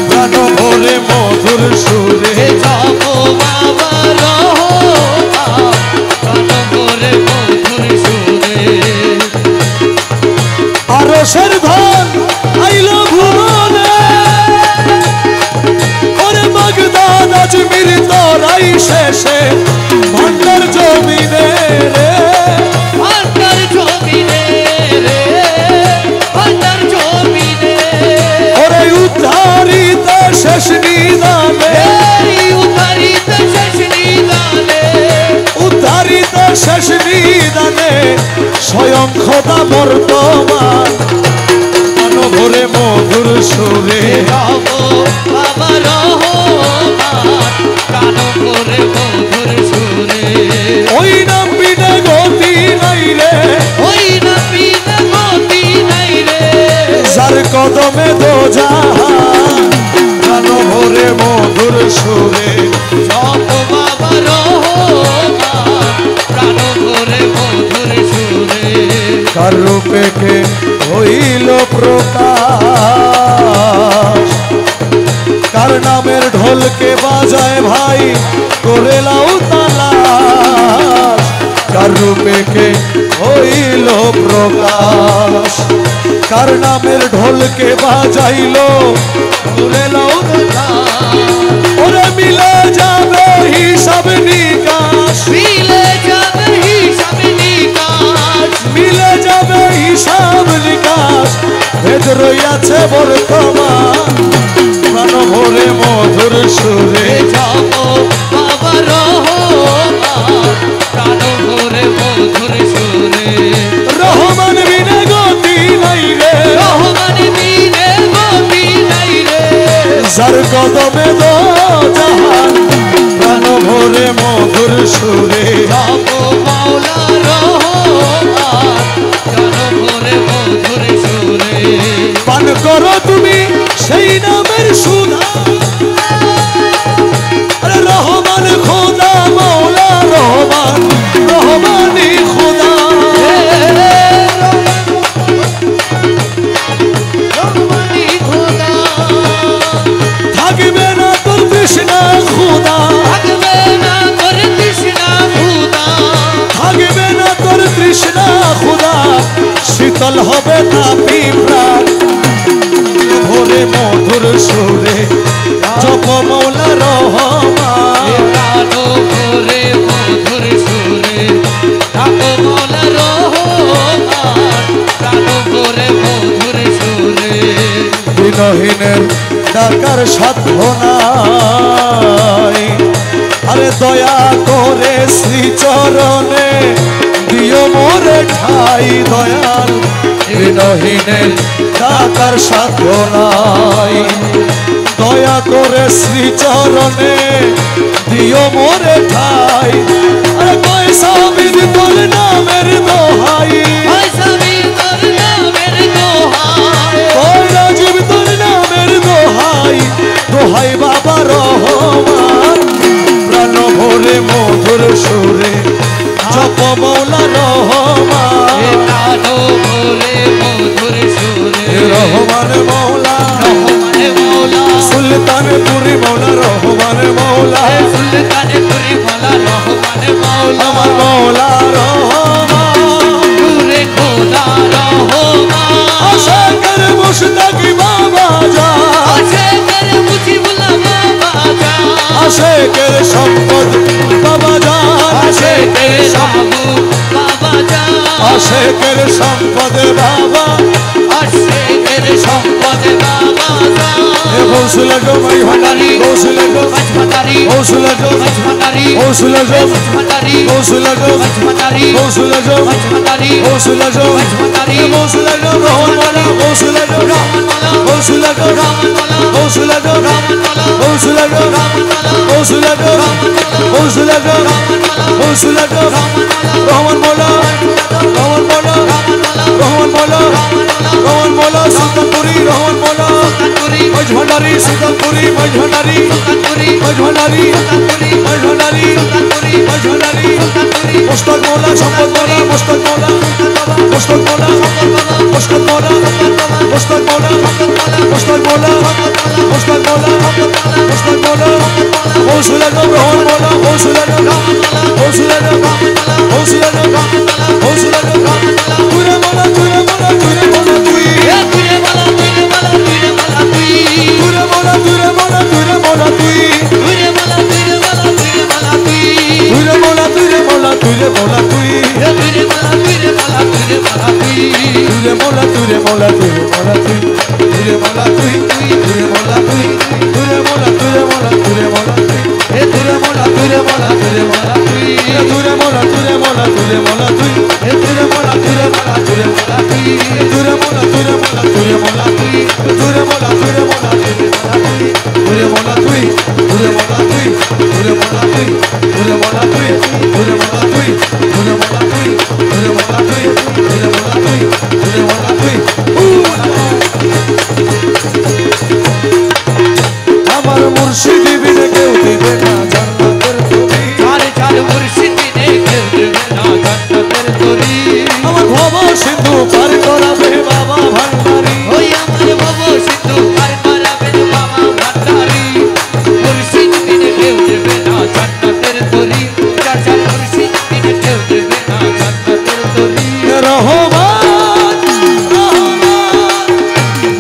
প্রাণ ভরে মধুর সুরে জপ বাবা রহমান প্রাণ ভরে মধুর সুরে আরশের ধন আইল ভুবনে ওরে বাগদাদ আজমির তরাই শেষে ভান্ডার জমিনে রে ভান্ডার জমিনে রে ভান্ডার জমিনে ওরে উদ্ধারিত শেষ নিদানে এই উদ্ধারিত শেষ নিদানে উদ্ধারিত শেষ নিদানে স্বয়ং খোদা বর্তমান প্রাণ ভরে মধুর সুরে জপ বাবা রহমান প্রাণ ভরে মধুর সুরে ওই নাম বিনা গতি নাই রে ওই না বিনে গতি নাই রে যার কদমে দো জাহান প্রাণ ভরে মধুর সুরে জপ বাবা রহমান প্রাণ ভরে মধুর সুরে কার রূপে কে হইল প্রকাশ কার নামের ঢোলকে বাজায় ভাই করে লাউ তালাশ কার রূপে কে হইল প্রকাশ কার নামের ঢোলকে বাজাইল করে লাউ ওরে মিলে যাবে হিসাব নিকাশ মিলে যাবে হিসাব নিকাশ মিলে যাবে হিসাব নিকাশ ভেদ রইয়াছে বর্তমান প্রাণ ভরে মধুর সুরে জপ বাবা রহমান প্রাণ ভরে মধুর সুরে রহমান বিনে গতি নাই রে রহমান বিনে গতি নাই রে যার কদমে দো জাহান প্রাণ ভরে মধুর সুরে জপ মাওলা রহমান প্রাণ ভরে মধুর সুরে পান করো তুমি সেই নামের সুধা আরে রহমান খোদা মৌলা রহমান রহমানি খোদা রহমানি খোদা থাকবে না তোর তৃষ্ণা খোদা থাকবে না তোর তৃষ্ণা খোদা থাকবে না তোর তৃষ্ণা খোদা শীতল হবে তাপি প্রাণ ভরে মধুর সুরে জপ মৌলা রহমান প্রাণ ভরে মধুর সুরে জপ মাওলা রহমান প্রাণ ভরে মধুর সুরে বিনহীনের ডাকার সাধ্য নাই আরে দয়া করে শ্রীচরণে দিও মোরে ঠাই দয়াল বিনহীনের ডাকার সাধ্য নাই দয়া করে শ্রীচরণে দিও মোরে ঠাই আরে পয়সা বিদ তোর নামের দোহাই পয়সা বীর তোর নামের দোহাই ওই রাজীব তোর নামের দোহাই দোহাই বাবা রহমান প্রাণ ভরে মধুর সুরে জপ মৌলা রহমান প্রাণ ভরে মধুর সুরে রহমান মৌলা রহমান মৌলা সুলতানপুরি মৌলা রহমান মৌলা সুলতানপুরি মৌলা রহমান মৌলা আমার মৌলা রহমান নূরে খোদা রহমান আশাকর মুশতাকি বাবা যা আশেকের মুজিবুল্লাহ বাবা জান আশেকের সম্পদ বাবা যা আশেকের সাবু বাবা জান আশেকের সম্পদ বাবা আশেকের সম্পদ বাবা জান গৌসুল আজম মাঝ ভান্ডারি গৌসুল আজম মাঝ ভান্ডারি গৌসুল আজম মাঝ ভান্ডারি গৌসুল আজম মাঝ ভান্ডারি গৌসুল আজম মাঝ ভান্ডারি গৌসুল আজম মাঝ ভান্ডারি গৌসুল আজম মাঝ ভান্ডারি গৌসুল আজম রহমান মাওলা গৌসুল আজম গৌসুল আজম গৌসুল আজম গৌসুল আজম গৌসুল আজম গৌসুল আজম গৌসুল আজম রহমান মাওলা রহমান মাওলা রহমান মাওলা রহমান মাওলা সুলতানপুরি রহমান মাওলা মাঝ ভান্ডারি সুলতানপুরি মাঝ ভান্ডারি মাঝ ভান্ডারি মাঝ ভান্ডারি মাঝ ভান্ডারি মুস্তাক মাওলা সম্পদ মাওলা মুস্তাক মাওলা মুস্তাক মাওলা মুস্তাক মাওলা মুস্তাক মাওলা মুস্তাক মাওলা মুস্তাক মাওলা মুস্তাক মাওলা গৌসুল আজম রহমান মাওলা গৌসুল আজম গৌসুল আজম গৌসুল আজম গৌসুল আজম তুরে মাওলা তুরে মাওলা তুরে মাওলা তুই তুরে মালা তুরে মালা তুরে মালা তুই তুরে মাওলা তুরে মাওলা তুরে মাওলা তুই তুরে মালা তুরে মালা তুরে মালা তুই তুরে মাওলা তুরে মাওলা তুরে মাওলা তুই তুরে মালা তুরে মালা তুরে মালা তুই তুরে মাওলা তুরে মাওলা তুরে মাওলা তুই তুরে মাওলা তুই তুরে মাওলা তুই তুরে মাওলা তুরে মাওলা তুরে মাওলা তুই তুরে মালা তুরে মালা তুরে মালা তুই তুরে মাওলা তুরে মাওলা তুরে মাওলা তুই তুরে মালা তুরে মালা তুরে মালা তুই তুরে মাওলা তুরে মাওলা তুরে মাওলা তুই তুরে মাওলা তুরে মাওলা তুরে মাওলা তুই তুরে মাওলা তুই তুরে মাওলা তুই তুরে মাওলা তুই তুরে মাওলা তুই তুরে মাওলা তুই তুরে মাওলা তুই তুরে মাওলা তুই তুরে মাওলা তুই আমার মুর্শিদ বিনে কেউ দিবে না জান্নাতের তরি চার চার মুর্শিদ নে কেউ দেবে না জান্নাতের তরি আমার ভব সিন্ধু পার করাবে বাবা ভান্ডারি ওই আমার বাবা সিদ্ধু পার করাবেন বাবা ভান্ডারি মুর্শিদ নে কেউ দেবে না জান্নাতের তরি চার চার মুর্শিদ নে কেউ দেবে না জান্নাতের তরি রহমান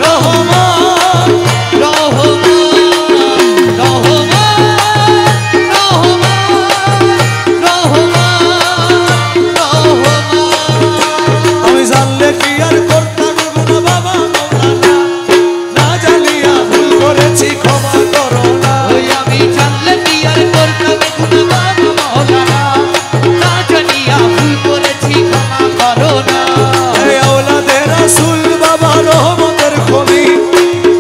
রহমান রহমান আমি জানলে কি আর করতাম না বাবা মৌলানা না জানিয়া ভুল করেছি ক্ষমা করো না এই আওলাদে রাসূল বাবা রহমতের খনি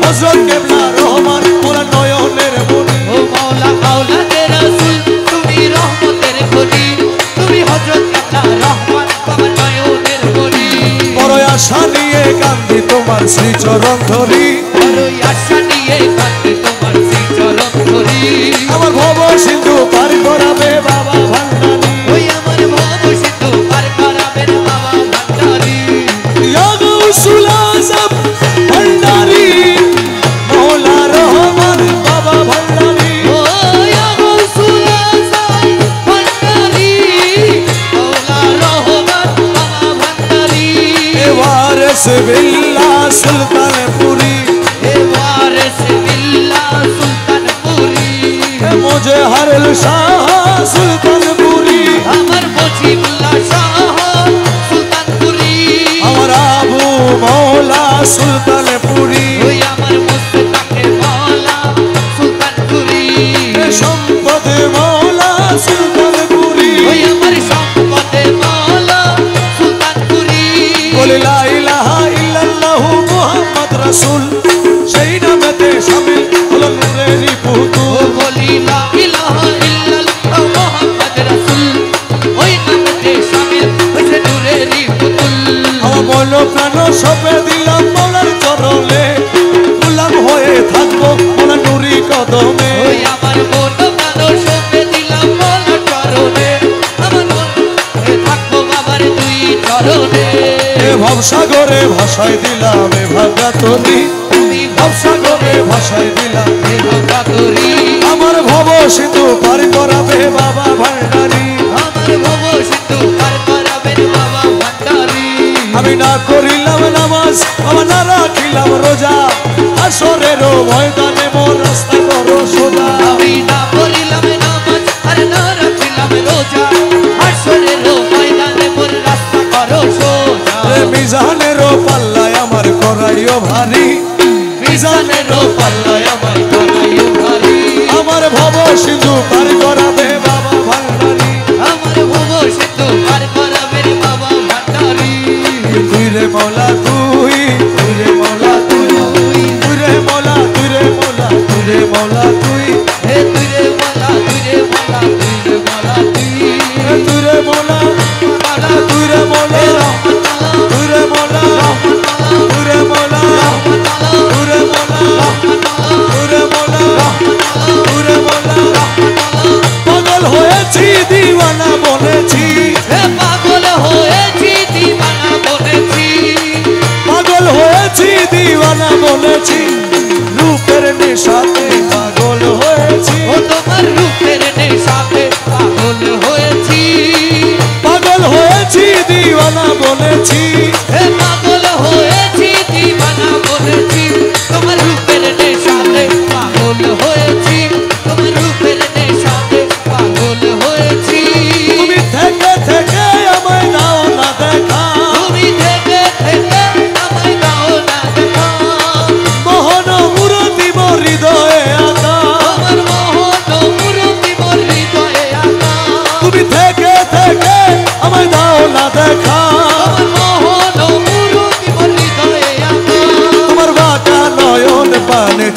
হযরত কেবলা রহমান মোরা নয়নের মনি বড় আশা নিয়ে কান্দি তোমার শ্রীচরণ ধরি আমার ভব সিন্ধু পার করাবে বাবা ভান্ডারি ইয়া গৌসুল আজম ভান্ডারি মৌলা রহমান বাবা ভান্ডারি এ ওয়ারিস বিল্লাহ সুলতানপুরি এ মুঝে হরল শাহ সুলতানপুরি আমার মুজিবুল্লাহ শাহ সুলতানপুরি আমার আবু মৌলা সুলতানপুরি ওই আমার মুস্তাকে মাওলা সুলতানপুরি এ সম্পদ মৌলা সুলতানপুরি ওই আমার সম্পদে মাওলা সুলতানপুরি বলে লা ইলাহা ইল্লাল্লাহু মুহাম্মদ রাসূল সেই নামেতে শামিল হলো নূরেরই ও পুতুল বলি লা ইলাহা ইল্লাল্লাহ মুহাম্মদ রাসূল ওই নামেতে শামিল হইছে নূরেরই পুতুল আমার মন প্রাণ সপে দিলাম মৌলার চরণে গোলাম হয়ে থাকবো মোলা নুরি কদমে ওই আমার মন প্রাণ সপে দিলাম মাওলার চরণে আমার মন থাকবো বাবার দুই চরণে এ ভবসাগরে ভাষায় দিলাম এ ভাগাতলি তুমি ভবসাগরে ভাষায় দিলাম ভাগাতরি আমার ভব সিন্ধু পার করাবে বাবা ভান্ডারি আমার ভব সিন্ধু পার করাবেন বাবা ভান্ডারি আমি না করিলাম নামাজ বাবা না রাখিলাম রোজা আসরেরও ময়দানে মোর রাস্তা করো সোজা আমি না করিলাম নামাজ আর না রাখিলাম রোজা হাসরেরও ময়দানে মোর রাস্তা করো সোজা মিজানেরও পাল্লায় আমার করাইও ভারী মিজানেরও পাল্লায় আমার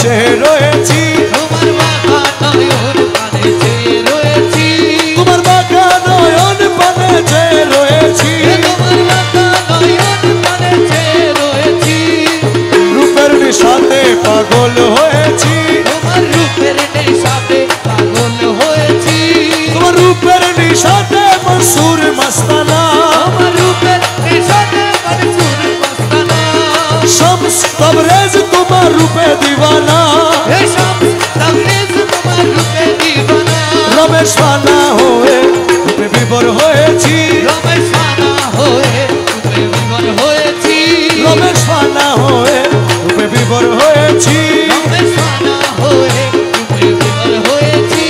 চেয়ে রয়েছি, তোমার বাঁকা নয়ন পানে চেয়ে রয়েছি, তোমার বাঁকা নয়ন পানে চেয়ে রয়েছি, তোমার বাঁকা নয়ন পানে চেয়ে রয়েছি, রূপের নিশাতে পাগল হয়েছি, তোমার রূপের নেশাতে পাগল হয়েছি, তোমার রূপের নিশাতে মনসুর মস্তানা, তোমার রূপের নেশাতে মনসুর মস্তানা, শামস তবরেজ তোমার রূপে দিওয়ানা, হে শামস তবরেজ তোমার রূপে দিওয়ানা, রমেশ ফানা হয়ে রূপে বিভোর হয়েছি, রমেশ ফানা হয়ে রূপে বিভোর হয়েছি, রমেশ ফানা হয়ে রূপে বিভোর হয়েছি, রমেশ ফানা হয়ে রূপে বিভোর হয়েছি,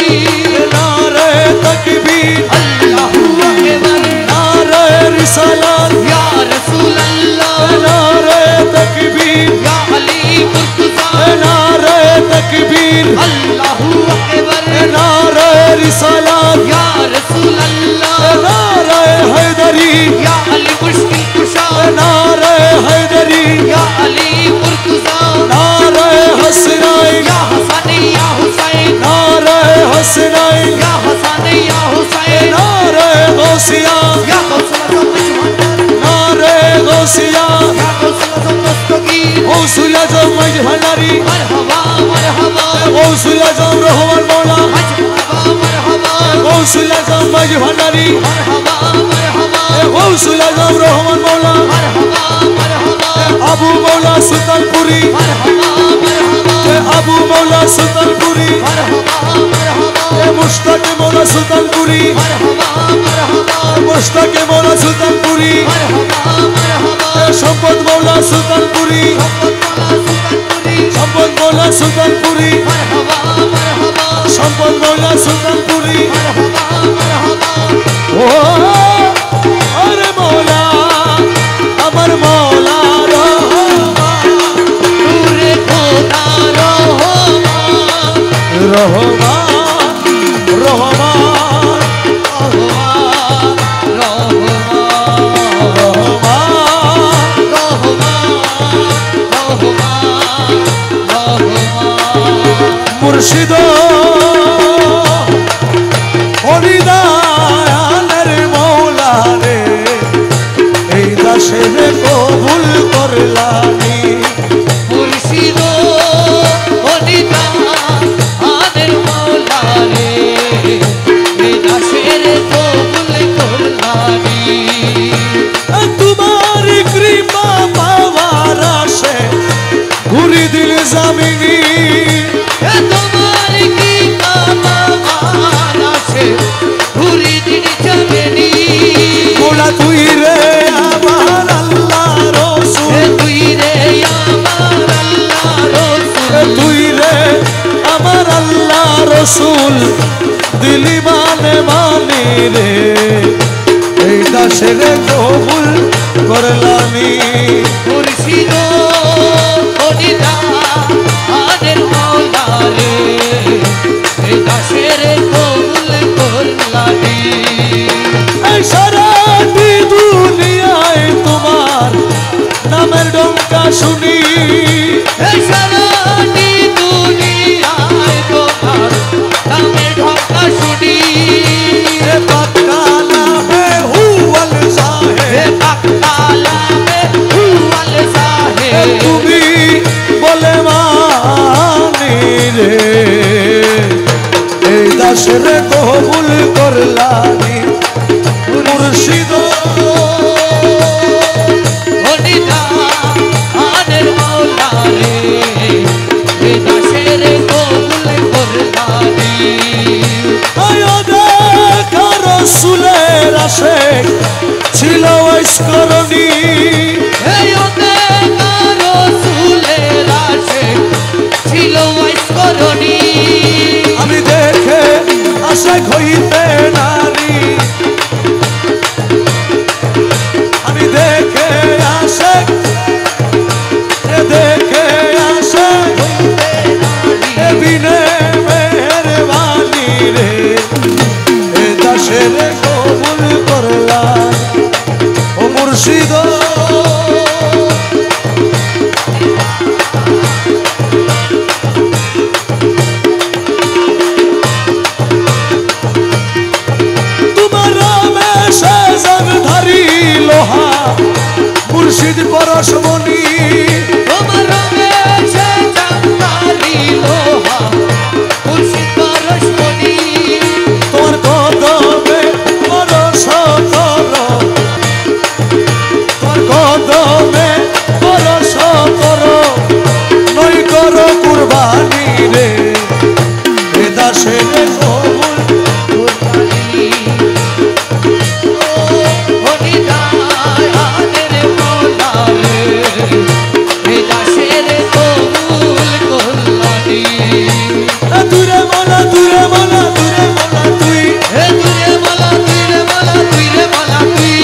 নারে তাকবীর আল্লাহু আকবার, নারে রিসালাত, ইয়া রাসূলুল্লাহ, নারে তাকবীর ইয়া আলী মুর্তজা, নারে তাকবীর আল্লাহু আকবার, নারে রিসালাত, ইয়া রাসূলুল্লাহ, নারে হায়দারি, ইয়া আলী মুশকিল কুশা, নারে হায়দারি, ইয়া আলী মুর্তজা, নারে হাসনাইন, ইয়া হাসান ইয়া হুসাইন, নারে হাসনাইন, ইয়া হাসান ইয়া হুসাইন, নারে গৌসিয়া, ইয়া কৌসল আজম মজভান্ডার, নারে গৌসিয়া, ইয়া কৌসল আজম দস্তগীর, গৌসুল আজম মজভান্ডারি, মারহাবা মারহাবা, গৌসুল আজম রহমান মৌলা, মারহাবা মারহাবা, গৌসুল আজম মজভান্ডারি, মারহাবা মারহাবা, গৌসুল আজম রহমান মৌলা, মারহাবা মারহাবা, আবু মৌলা সুলতানপুরি, মারহাবা মারহাবা, আবু মৌলা সুলতানপুরি, মারহাবা মারহাবা, মুশতাক মৌলা সুলতানপুরি, মারহাবা মারহাবা, মুশতাক মৌলা সুলতানপুরি, মারহাবা মারহাবা, সম্পদ মৌলা সুলতানপুরি, সম্পদ মৌলা সুলতানপুরি, মারহাবা মারহাবা, সম্পদ মৌলা সুলতানপুরি, মারহাবা মারহাবা, ও আরে মৌলা আমার মৌলা রহমান, নূরে খোদা রহমান, রহমান রহমান মুর্শিদ হরিদানের মৌলা রে, এই দাসের কবুল করলানি, মুর্শিদ হরিদা আদের মৌলা রে, এ দাসের কবুল করলানি, তোমার কৃপা পাওয়ার আশে ঘুরি দিল জামিনী, এ তোমার কি কামান আছে ঘুরি দিন যাবেনি, মৌলা তুই রে আমার আল্লাহ রসুল, এ তুই রে আমার আল্লাহ রসুল, তুই রে আমার আল্লাহ রসুল, দিলি মানে মানি রে, এই দাসের কবুল করলানি, মুর্শিদ হরিদা আদের মৌলা রে, এ দাসের কবুল করলানি, এই সারাটি দুনিয়ায় তোমার নামের ডঙ্কা শুনি, এই সারাটি দুনিয়ায় তোমার নামে ঢাকা শুনি, এ পাক্কা নামে হুয়াল হে সাহেব, পাকতালামে হুয়াল সাহেব, তুমি বলে মানি রে, এই দাসের কবুল করলানি, মুর্শিদ হরিদা আদের মৌলা রে, এ দাসের কবুল করলানি, আয়োদের রসুলের আশেক ছিল ঐশ্বরণী, এই অনেক রসুলের আশেক ছিল ঐশ্বরণী, আমি দেখে আশেক হইতে নারী, আমি দেখে আশেক, দেখে আশেক এ বিনে মেহরবানি রে, এ দাসের কবুল করলাম, ও মুর্শিদ দাসের কবুল কুরবানি ও নিদানের মৌলা রে এ দাসের কবুল কুরবানি দূরে মোলা দূরে মোলা দূরে মোলা তুই হে দূরে মালা তুই রে মালা তুই রে মালা তুই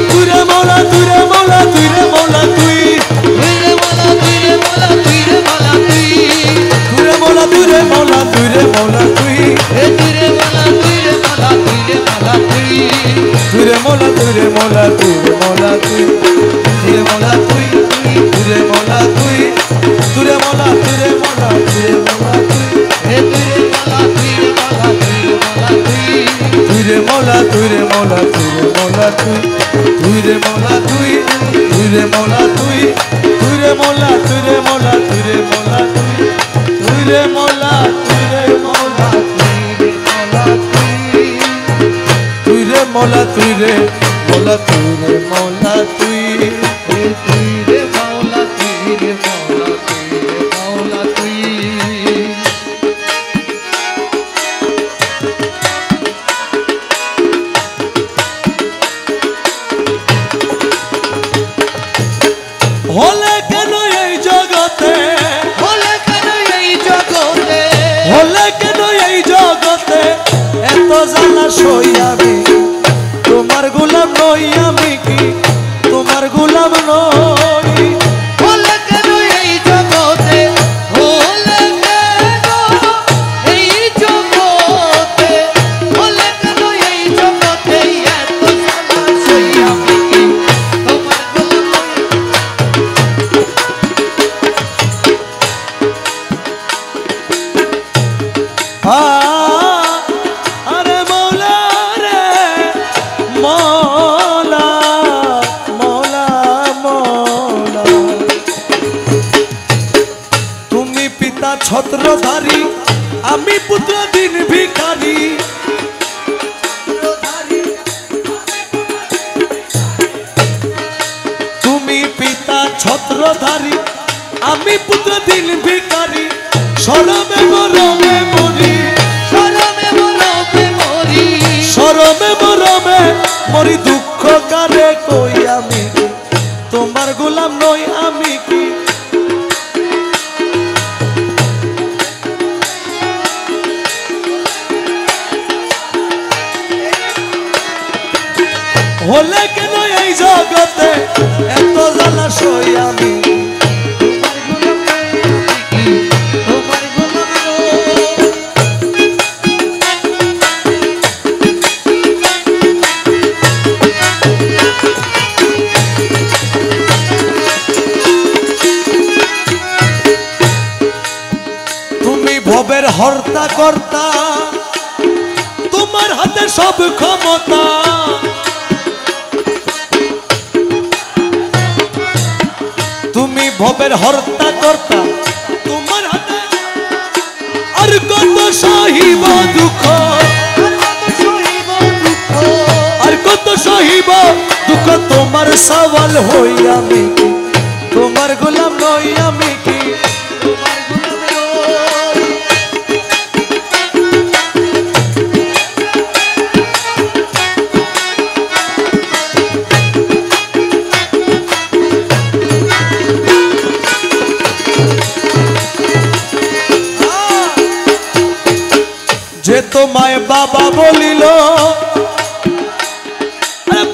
দূরে মোলা দূরে মোলা দূরে মোলা তুই রে মালা তুই রে মালা তুই রে মালা তুই দূরে মোলা দূরে মোলা দূরে মোলা তুই হে দূরে মালা তুই রে মালা তুই রে মালা তুই দূরে মোলা দূরে মোলা দূরে মোলা তুই দূরে মোলা তুই দূরে মোলা তুই দূরে মোলা দূরে মোলা দূরে মোলা তুই হে দূরে মালা তুই রে মালা তুই রে মালা তুই দূরে মোলা দূরে মোলা দূরে মোলা তুই দূরে মোলা তুই দূরে মোলা তুই দূরে মোলা দূরে মোলা দূরে মোলা তুই দূরে মোলা দূরে মোলা তুই মোলা তুই রে মোলা তুই রে মোলা তুই তুই রে মাওলা তুই রে মাওলা তুই রে মাওলা তুই হলে কেন এই জগতে বলে কেন এই জগতে হলে কেন এই জগতে এত জ্বালা সই আমি তোমার গোলাম নই আমি কি তোমার গোলাম নই বলে কেন এই জগতে বলে কেন এই জগতে বলে কেন এই জগতে এত জ্বালা সই আমি কি তোমার গোলাম আরে মৌলা রে মৌলা মৌলা মৌলা তুমি পিতা ছত্রধারী আমি পুত্র দিন ভিখারি তুমি পিতা ছত্রধারী আমি পুত্র দিন ভিখারি শরমে মরমে মরি শরমে মরমে মরি শরমে মরমে মরি দুঃখ কারে কই আমি তোমার গোলাম নই আমি কি হলে কেন এই জগতে এত জ্বালা সই আমি তোমার গোলাম তুমি ভবের হর্তা কর্তা তোমার হাতে সব ক্ষমতা তুমি ভবের হর্তা কর্তা তোমার হাতে আর কত সহিব দুঃখ আর কত সহিব দুঃখ তোমার সওয়াল হই আমি কি তোমার গোলাম নই আমি কি যে তোমায় বাবা বলিল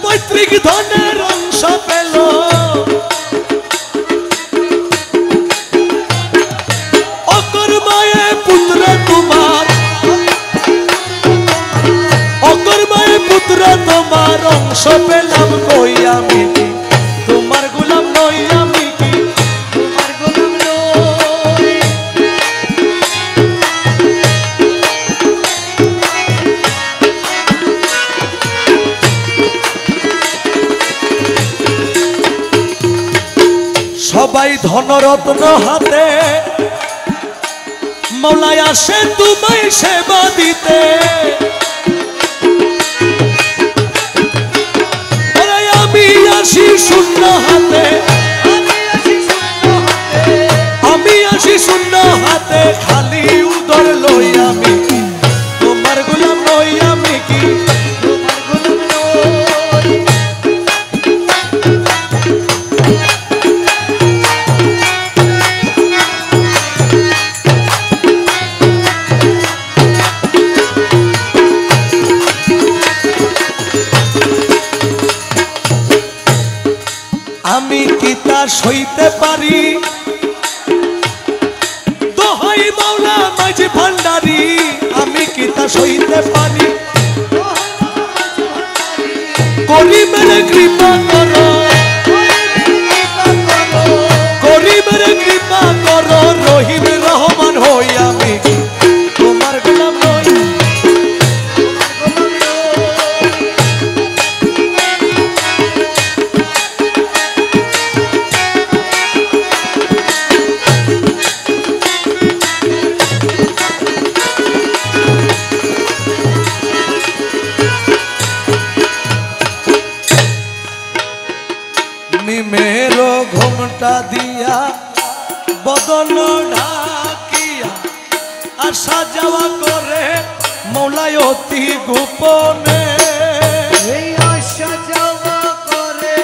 পৈতৃক ধনের অংশ পেল অকর্মায়ে পুত্র তোমার অকর্মায়ে পুত্র তোমার অংশ পেলাম কই আমি কি তোমার গোলাম নই আমি কি তোমার গোলাম নই সবাই ধনরত্ন হাতে মৌলায় আসে তোমায় সেবা দিতে আরে আমি আসি শূন্য হাতে আমি আসি শূন্য হাতে খালি উদর লই আমি তা সইতে পারি দোহাই মাওলা মাঝি ভান্ডারি আমি কি তা সইতে পারি করিমের কৃপা করো করিমের কৃপা করো রহিম রহমান হই আমি তোমার গোলাম নই নিমেরো ঘোমটা দিয়া বদন ঢাকিয়া আসা যাওয়া করে মৌলাই অতি গোপনে এই আসা যাওয়া করে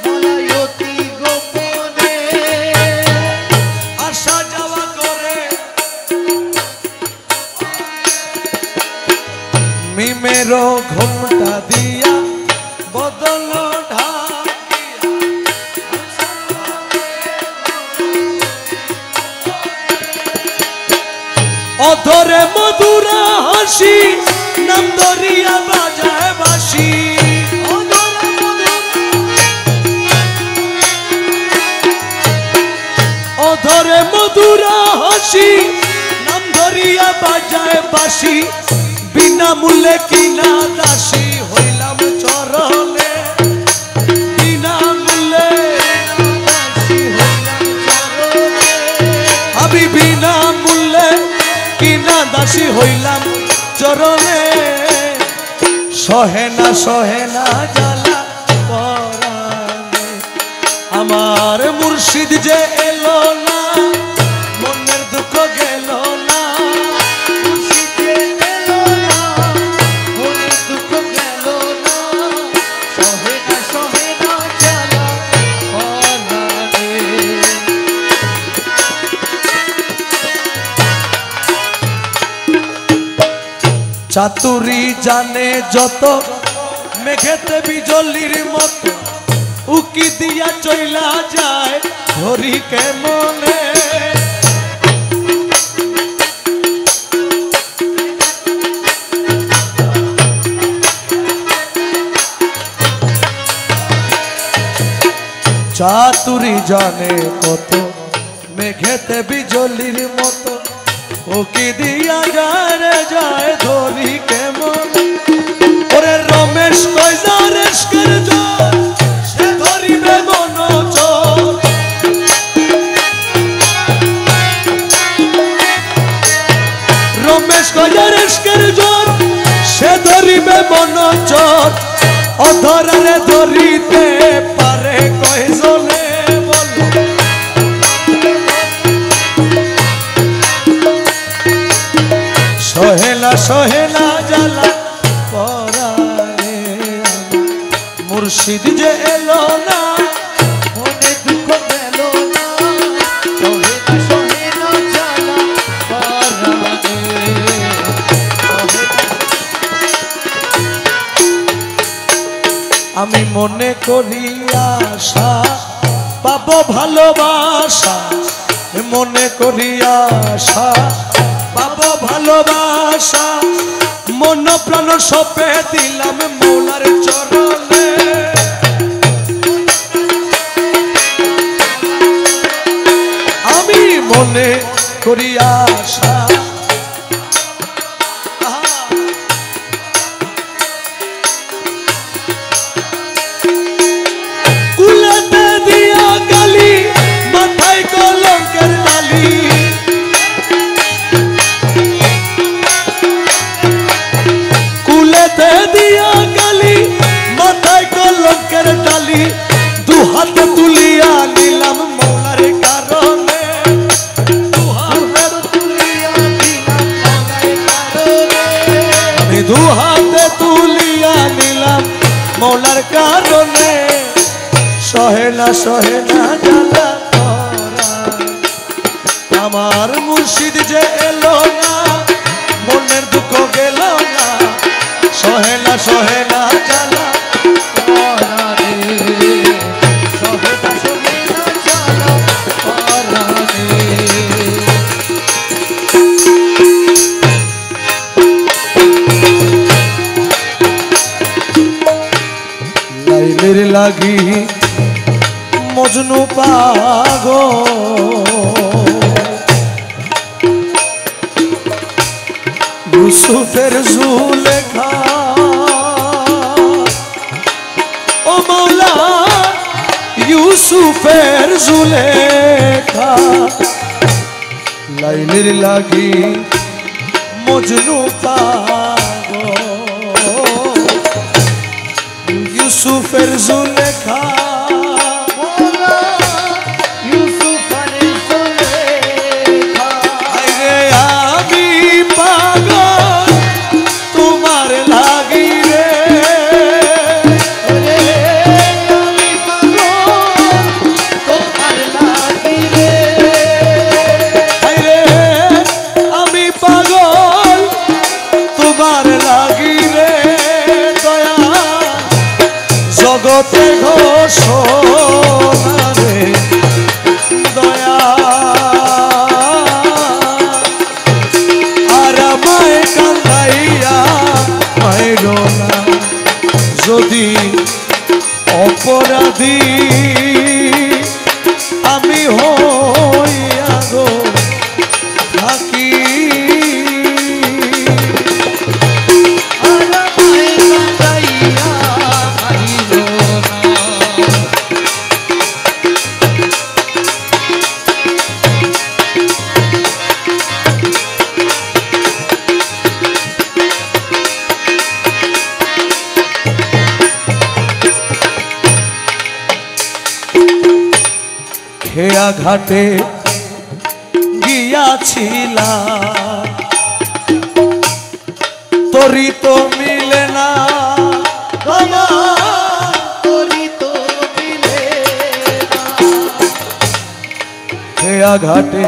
মৌলাই অতি গোপনে আসা যাওয়া করে মিমেরো ঘোমটা দিয়া বদন অধরে মধুরা হাসি নাম দরিয়া বাজায় বাসি অধরে মধুরা হাসি নাম দরিয়া বাজায় বাসি বিনামূল্যে কিনা দাসী হইলাম চরণে বিনামূল্যে আমি বিনামূল্যে কিনা দাসী হইলাম চরণে সহেনা সহেনা জ্বালা পরাণে আমার মুর্শিদ যে এলো না মনের দুঃখ গেল না মুর্শিদ যে এলো না মনের দুঃখ গেল না সহেনা সহেনা জ্বালা পরাণে চাতুরি জানে যত মেঘেতে বিজলির মতো উকি দিয়া চইলা যায় ধরি কেমনে চাতুরি জানে কত মেঘেতে বিজলির মতো উকি দিয়া যায় রে যায় ধরি কেমন ওরে রমেশ কইজা রেশকের জোর সে ধরিবে মন চোর রমেশ কইজা রেশকের জোর সে ধরিবে মন চোর অধরারে ধরিতে পারে কয়জনে বলো সহেলা সহেলা জ্বালা পরাণে মুর্শিদ যে এলো না মনে দুঃখ গেল না সহেনা সহেনা জ্বালা পরাণে আমি মনে করি আশা পাবো ভালোবাসা মনে করি আশা পাবো ভালোবাসা মন প্রাণ সপে দিলাম মৌলার চরণে আমি মনে করি আশা কুলেতে দিয়া গালি মাথায় কলঙ্কের ডালি কুলেতে দিয়া গালি মাথায় কলঙ্কের ডালি দু হাত তুলিয়া নিলাম মৌলার কারণে দু হাত তুলিয়া দিলাম মৌলার কারণে আমি দু হাতে তুলিয়া নিলাম মৌলার কারণে সহেনা সহেনা জ্বালা পরাণ আমার মুর্শিদ যে এলো না মনের দুঃখ গেল না সহেনা সহেনা জ্বালা পরাণে সহেনা সহেনা লাগি মজনু পাগল ইউসুফের জুলেখা ও মৌলা ইউসুফের জুলেখা লাইলির লাগি মজনু পাগল ইউসুফের জুলেখা জগতে ঘোষণা রে দয়া আর আমায় কান্দাইয়া মাইরো না যদি অপরাধী আমি হইয়া গো থাকি খেয়া ঘাটে গিয়াছিলাম তরি তো মিলে না তরি তো মিলে না খেয়া ঘাটে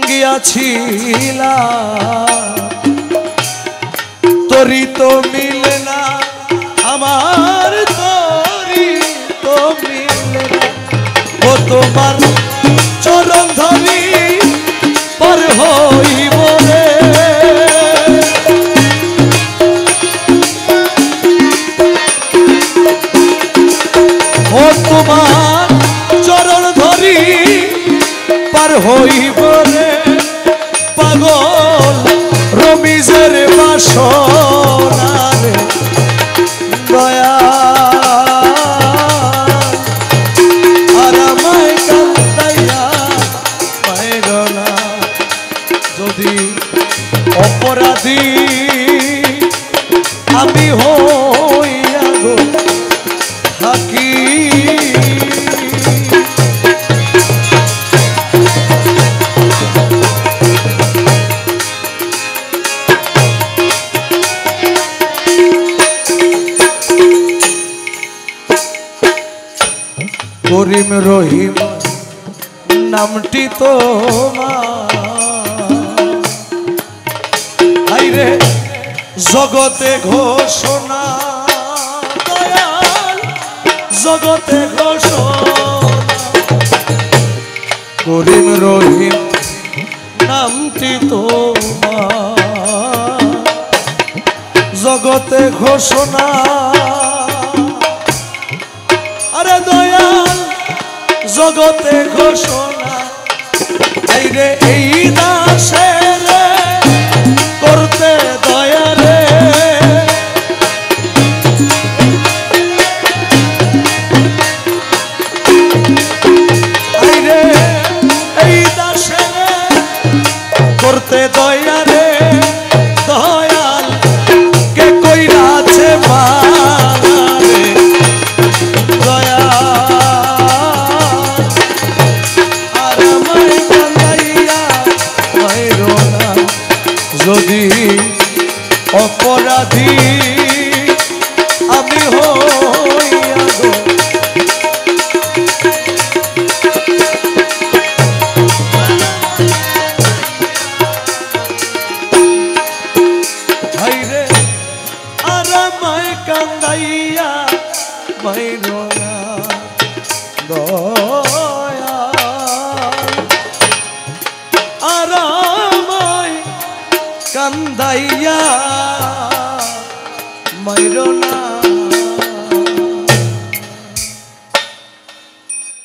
গিয়াছিলাম তরি তো মিলে না আমার তরি তো মিলে না ও তোমার চরণ ধরি পর হইব রে ও তোমার চরণ ধরি পার হইব রে পাগল রমিজের বাসনা রে দয়া অপরাধী আমি হইয়া গো থাকি করিম রহিম নামটি তোমার আইরে জগতে ঘোষণা দয়াল জগতে ঘোষণা করিম রহিম নামটি তোমার জগতে ঘোষণা আরে দয়াল জগতে ঘোষণা আইরে এই দাসের করতে দয়া রে আইরে এই দাসের করতে দয়া রে দয়াল কে কইরাছে মানা রে দয়া আর আমায় কান্দাইয়া মাইরো না যদি অপরাধী আমি হইয়া গো হাইরে আর আমায় কান্দাইয়া মাইরো না দয়া আর আমায় কান্দাইয়া মাইরো না